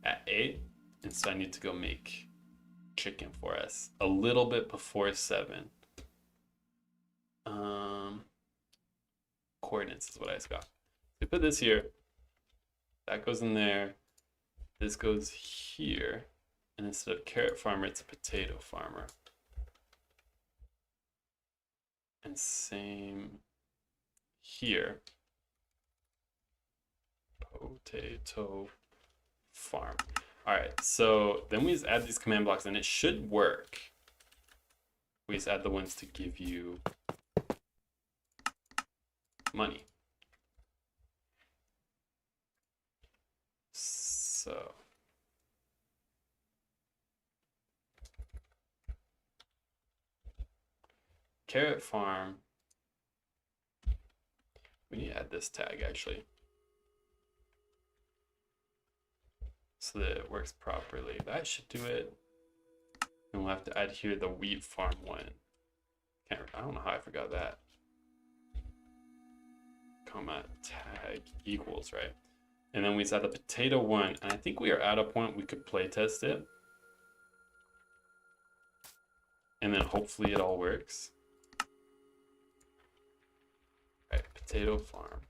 at 8. And so I need to go make chicken for us a little bit before 7. Coordinates is what I just got. We put this here. That goes in there. This goes here. And instead of carrot farmer, it's a potato farmer. And same here. Potato farm. All right, so then we just add these command blocks and it should work. We just add the ones to give you money. So carrot farm. We need to add this tag actually. so that it works properly. That should do it. And we'll have to add here the wheat farm one. I don't know how I forgot that. Comma tag equals, right? And then we set the potato one, and I think we are at a point we could play test it. And then hopefully it all works. All right, potato farm.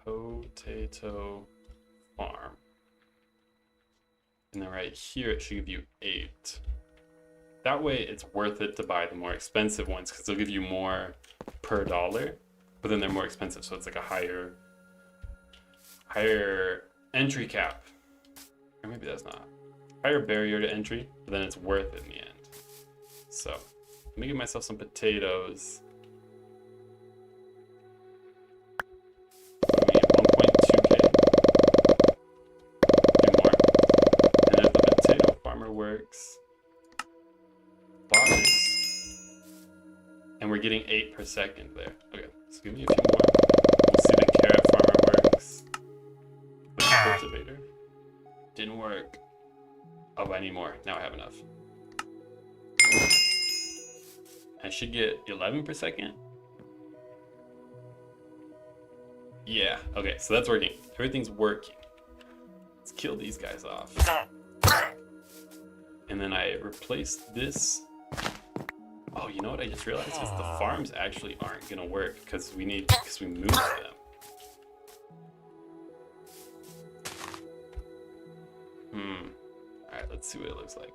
Potato farm. And then right here, it should give you 8. That way it's worth it to buy the more expensive ones because they'll give you more per dollar, but then they're more expensive. So it's like a higher entry cap. Or maybe that's not. Higher barrier to entry, but then it's worth it in the end. So let me give myself some potatoes. Maybe 1.2K. Do more. And if the potato farmer works, box. And we're getting 8 per second there. Okay, so give me a few more. We'll see the carrot farmer works. The cultivator. Didn't work. Oh, I need more. Now I have enough. I should get 11 per second. Yeah, okay, so that's working. Everything's working. Let's kill these guys off. And then I replaced this. Oh, you know what I just realized is the farms actually aren't gonna work because we moved them. Alright, let's see what it looks like.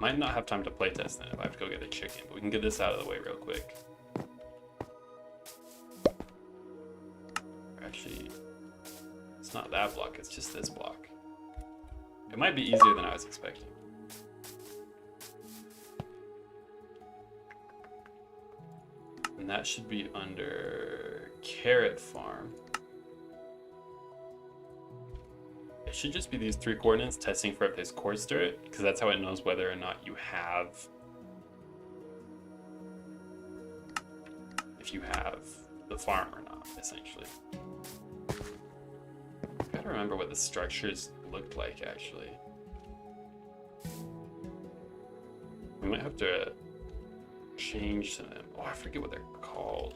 Might not have time to playtest then if I have to go get the chicken, but we can get this out of the way real quick. Actually, it's not that block, it's just this block. It might be easier than I was expecting. And that should be under carrot farm. It should just be these 3 coordinates testing for if there's quartz dirt, because that's how it knows whether or not you have, if you have the farm or not, essentially. Gotta remember what the structures looked like, actually. We might have to change them. Oh, I forget what they're called.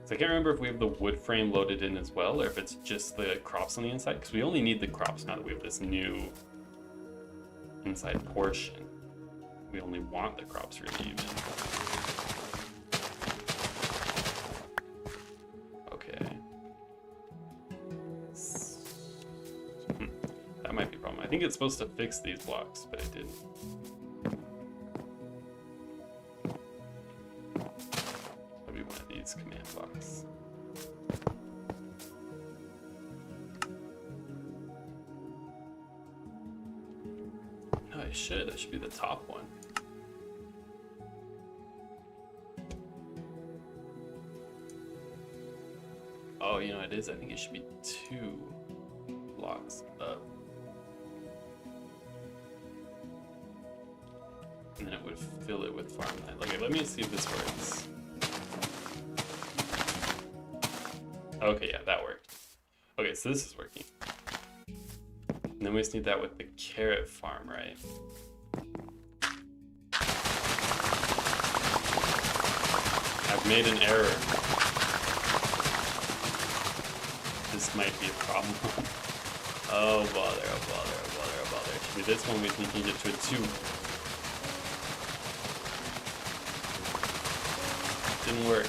So I can't remember if we have the wood frame loaded in as well, or if it's just the crops on the inside, because we only need the crops now that we have this new inside portion. We only want the crops really even. Okay. That might be a problem. I think it's supposed to fix these blocks, but it didn't. Command box. No, I should. That should be the top one. Oh, you know it is. I think it should be 2 blocks up. And then it would fill it with farmland. Okay, let me see if this works. Okay, yeah, that worked. Okay, so this is working. And then we just need that with the carrot farm, right? I've made an error. This might be a problem. Oh bother, oh bother, oh bother, oh bother. It should be this one, we can change it to a 2. Didn't work.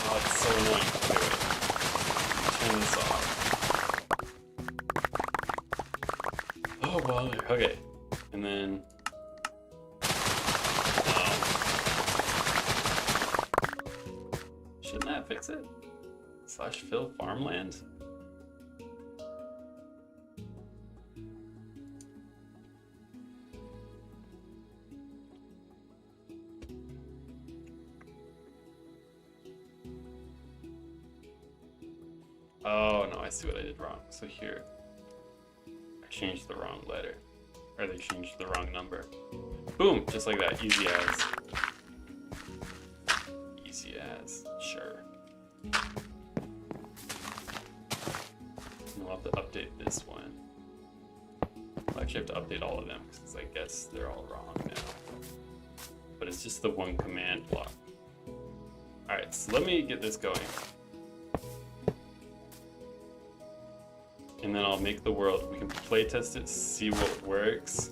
Oh, it's so annoying. Okay, wait. Turn this off. Oh, bother. Okay. And then... shouldn't that fix it? / fill farmland? Oh no, I see what I did wrong. So here, I changed the wrong letter. Or they changed the wrong number. Boom, just like that, easy as. Easy as. update this one. I'll actually have to update all of them because I guess they're all wrong now. But it's just the one command block. Alright, so let me get this going. And then I'll make the world. We can play test it, see what works.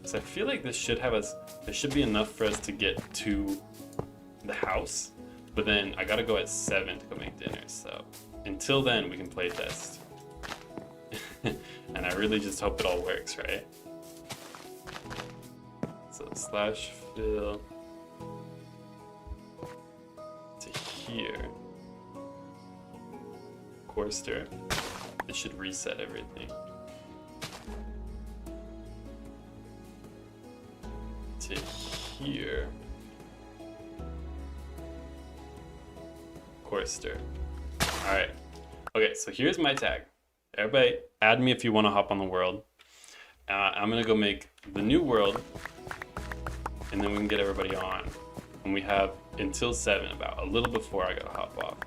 So I feel like this should have us, there should be enough for us to get to the house. But then I gotta go at 7 to go make dinner, so until then we can play test. And I really just hope it all works, right? So slash fill to here. Coaster. It should reset everything. To here. Coaster. Alright. Okay, so here's my tag. Everybody, add me if you want to hop on the world. I'm gonna go make the new world, and then we can get everybody on. And we have until 7, about a little before I gotta hop off.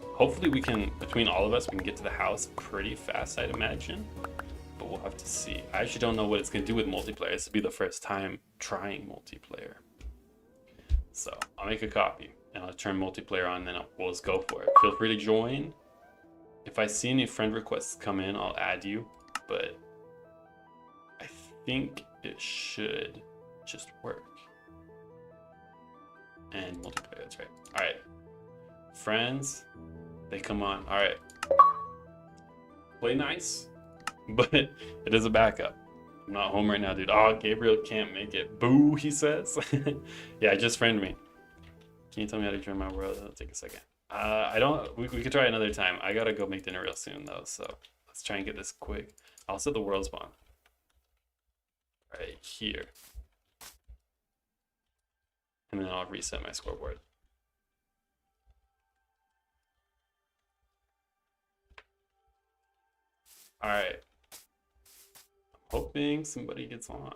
Hopefully we can, between all of us, we can get to the house pretty fast, I'd imagine. But we'll have to see. I actually don't know what it's gonna do with multiplayer. This will be the first time trying multiplayer. So I'll make a copy and I'll turn multiplayer on, and then we'll just go for it. Feel free to join. If I see any friend requests come in, I'll add you, but I think it should just work. And multiplayer, that's right. All right, friends, they come on. All right, play nice, but it is a backup. I'm not home right now, dude. Oh, Gabriel can't make it. Boo, he says. Yeah, just friend me. Can you tell me how to join my world? It'll take a second. I don't, we could try another time. I gotta go make dinner real soon though, so let's try and get this quick. I'll set the world spawn right here. And then I'll reset my scoreboard. Alright. I'm hoping somebody gets on.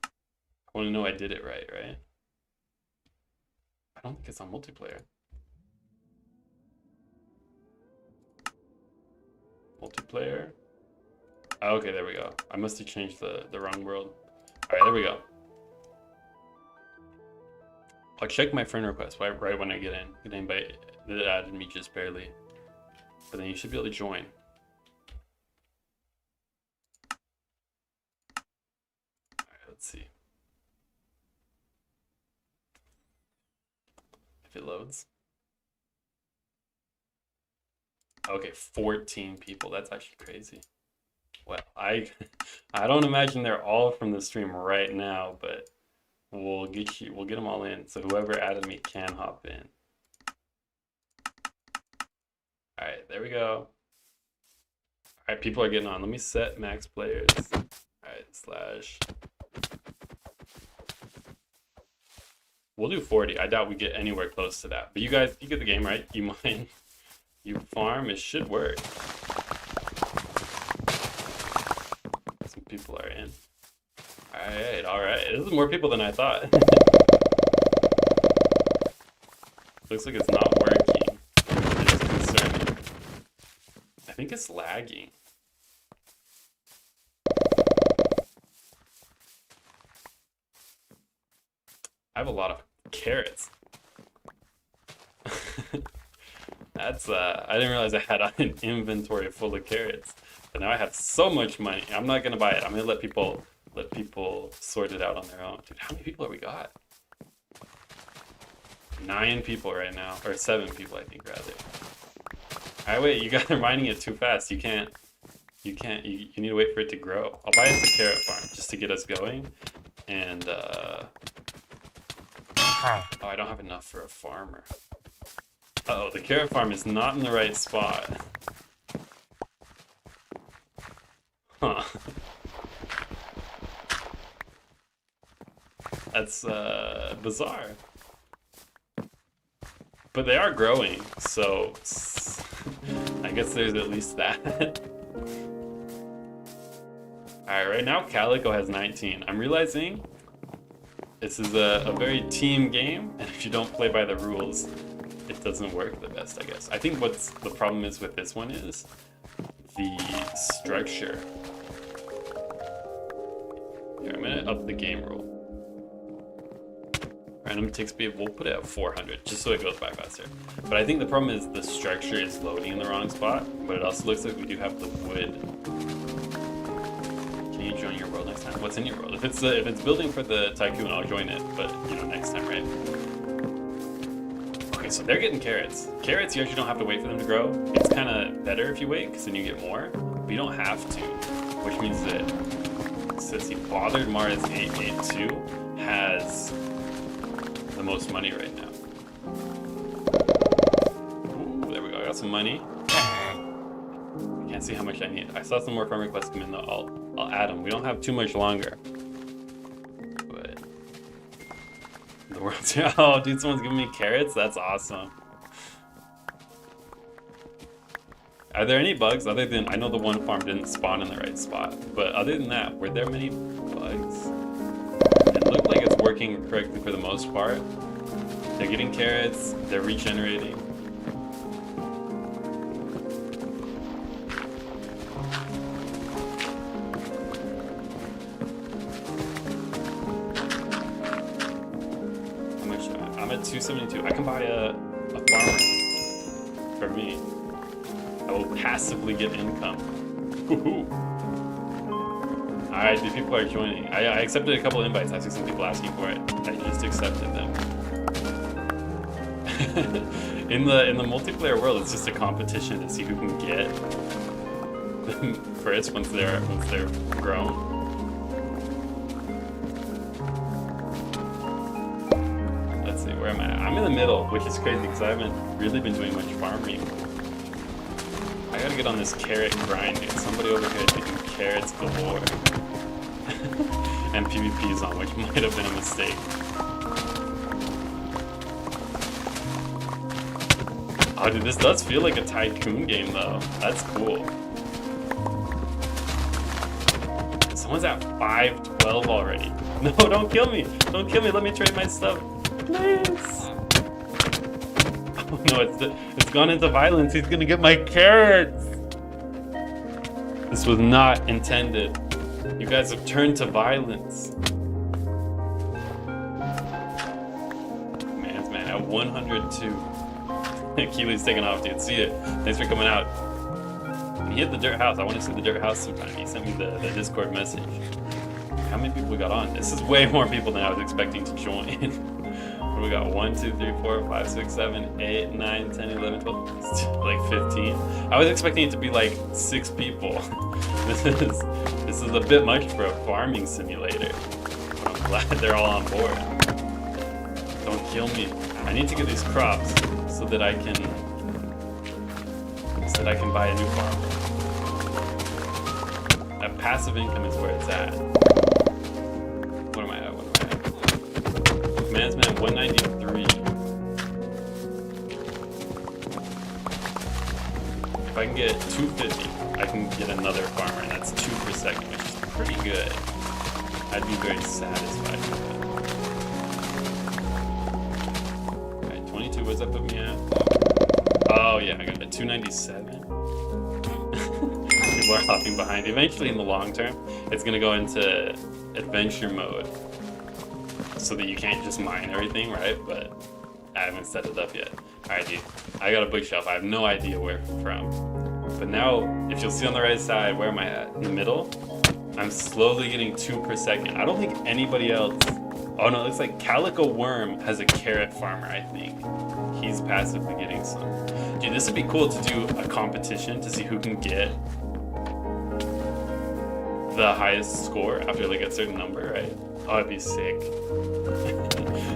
I wanna know I did it right? I don't think it's on multiplayer. Multiplayer. Oh, okay, there we go. I must have changed the wrong world. All right, there we go. I'll check my friend request right when I get in. Get anybody that added me just barely. But then you should be able to join. All right, let's see. If it loads. Okay, 14 people. That's actually crazy. Well, I don't imagine they're all from the stream right now, but we'll get them all in. So whoever added me can hop in. All right, there we go. All right, people are getting on. Let me set max players. All right, slash. We'll do 40. I doubt we get anywhere close to that. But you guys, you get the game, right? You mind? You farm, it should work. Some people are in. Alright. This is more people than I thought. Looks like it's not working. It's concerning. I think it's lagging. I have a lot of carrots. That's I didn't realize I had an inventory full of carrots, but now I have so much money. I'm not gonna buy it. I'm gonna let people sort it out on their own. Dude, how many people have we got? 9 people right now, or 7 people, I think, rather. All right, wait, you guys are mining it too fast. You can't. You need to wait for it to grow. I'll buy us a carrot farm just to get us going, and oh, I don't have enough for a farmer. Uh-oh, the carrot farm is not in the right spot. Huh. That's bizarre. But they are growing, so I guess there's at least that. Alright, right now Calico has 19. I'm realizing this is a very team game, and if you don't play by the rules, it doesn't work the best, I guess. I think what's the problem is with this one is the structure. Here, I'm gonna up the game roll. Random tick speed, we'll put it at 400 just so it goes by faster. But I think the problem is the structure is loading in the wrong spot, but it also looks like we do have the wood. Can you join your world next time? What's in your world? If it's building for the Tycoon, I'll join it, but you know, next time, right? Okay, so they're getting carrots. Carrots, you actually don't have to wait for them to grow. It's kind of better if you wait, because then you get more, but you don't have to, which means that, since he bothered Mars 882 has the most money right now. Ooh, there we go, I got some money. I can't see how much I need. I saw some more farm requests come in though, I'll add them. We don't have too much longer. But the world's, oh dude, someone's giving me carrots? That's awesome. Are there any bugs other than, I know the one farm didn't spawn in the right spot, but other than that, were there many bugs? It looked like it's working correctly for the most part. They're getting carrots, they're regenerating. How much? I'm at 272. I can buy a farmer for me. I will passively get income. Woohoo! Alright, the people are joining. I accepted a couple of invites. I see some people asking for it. I just accepted them. in the multiplayer world, it's just a competition to see who can get them first once they're grown. Let's see, where am I? I'm in the middle, which is crazy because I haven't really been doing much farming. I gotta get on this carrot grind, dude. Somebody over here taking carrots galore. And PvP's on, which might have been a mistake. Oh, dude, this does feel like a Tycoon game, though. That's cool. Someone's at 512 already. No, don't kill me. Don't kill me. Let me trade my stuff. Please. Oh, no, it's gone into violence. He's gonna get my carrots. This was not intended. You guys have turned to violence. Man's man at 102. Keely's taking off, dude. See it. Thanks for coming out. He hit the dirt house. I want to see the dirt house sometime. He sent me the Discord message. How many people we got on? This is way more people than I was expecting to join. What do we got? 1, 2, 3, 4, 5, 6, 7, 8, 9, 10, 11, 12, like 15. I was expecting it to be like 6 people. This is a bit much for a farming simulator. But I'm glad they're all on board. Don't kill me. I need to get these crops so that I can buy a new farm. That passive income is where it's at. What am I at? Man's man 193. If I can get 250, I can get another farmer, and that's 2 per second, which is pretty good. I'd be very satisfied with that. Alright, 22, what's that put me at? Oh yeah, I got a 297. People are hopping behind. Eventually, in the long term, it's gonna go into adventure mode, so that you can't just mine everything, right? But I haven't set it up yet. Alright, dude, I got a bookshelf. I have no idea where from. But now, if you'll see on the right side, where am I at? In the middle? I'm slowly getting 2 per second. I don't think anybody else... Oh no, it looks like Calico Worm has a carrot farmer, I think. He's passively getting some. Dude, this would be cool to do a competition to see who can get the highest score after like a certain number, right? Oh, it'd be sick.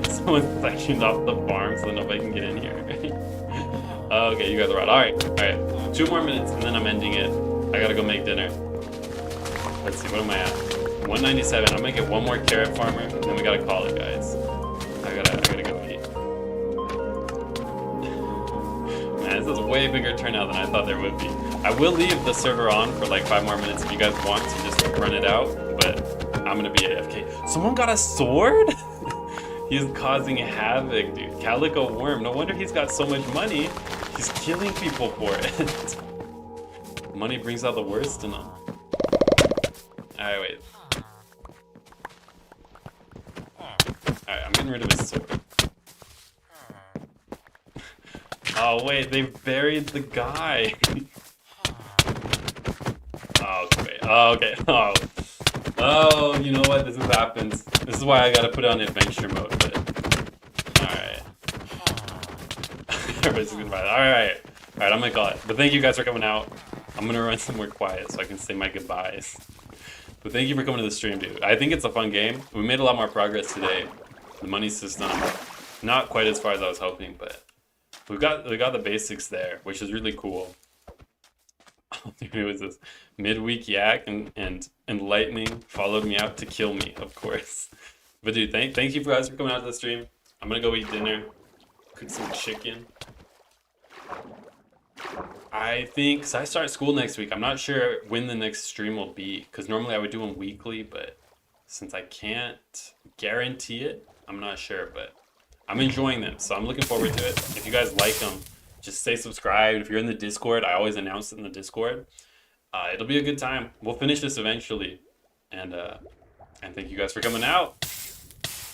Someone's sectioned off the farm so nobody can get in here. Okay, you guys are right. Alright. 2 more minutes and then I'm ending it. I gotta go make dinner. Let's see, what am I at? 197. I'm gonna get 1 more carrot farmer and then we gotta call it, guys. I gotta go eat. Man, this is a way bigger turnout than I thought there would be. I will leave the server on for like 5 more minutes if you guys want to just run it out, but I'm gonna be AFK. Someone got a sword? He's causing havoc, dude. Calico Worm. No wonder he's got so much money. He's killing people for it. Money brings out the worst in them. Alright, wait. Alright, I'm getting rid of his sword. Oh wait, they buried the guy. Oh great. Oh, okay. Oh, you know what? This happens. This is why I gotta put it on adventure mode. But alright. Everybody's gonna buy it. Alright. Alright, I'm gonna call it. But thank you guys for coming out. I'm gonna run somewhere quiet so I can say my goodbyes. But thank you for coming to the stream, dude. I think it's a fun game. We made a lot more progress today. The money system, not quite as far as I was hoping, but we got the basics there, which is really cool. It was this midweek yak and lightning followed me out to kill me, of course. But dude, thank you guys for coming out to the stream. I'm gonna go eat dinner, cook some chicken. I think, so I start school next week. I'm not sure when the next stream will be, because normally I would do them weekly, but since I can't guarantee it, I'm not sure, but I'm enjoying them, so I'm looking forward to it. If you guys like them, just stay subscribed. If you're in the Discord, I always announce it in the Discord. It'll be a good time. We'll finish this eventually, and thank you guys for coming out.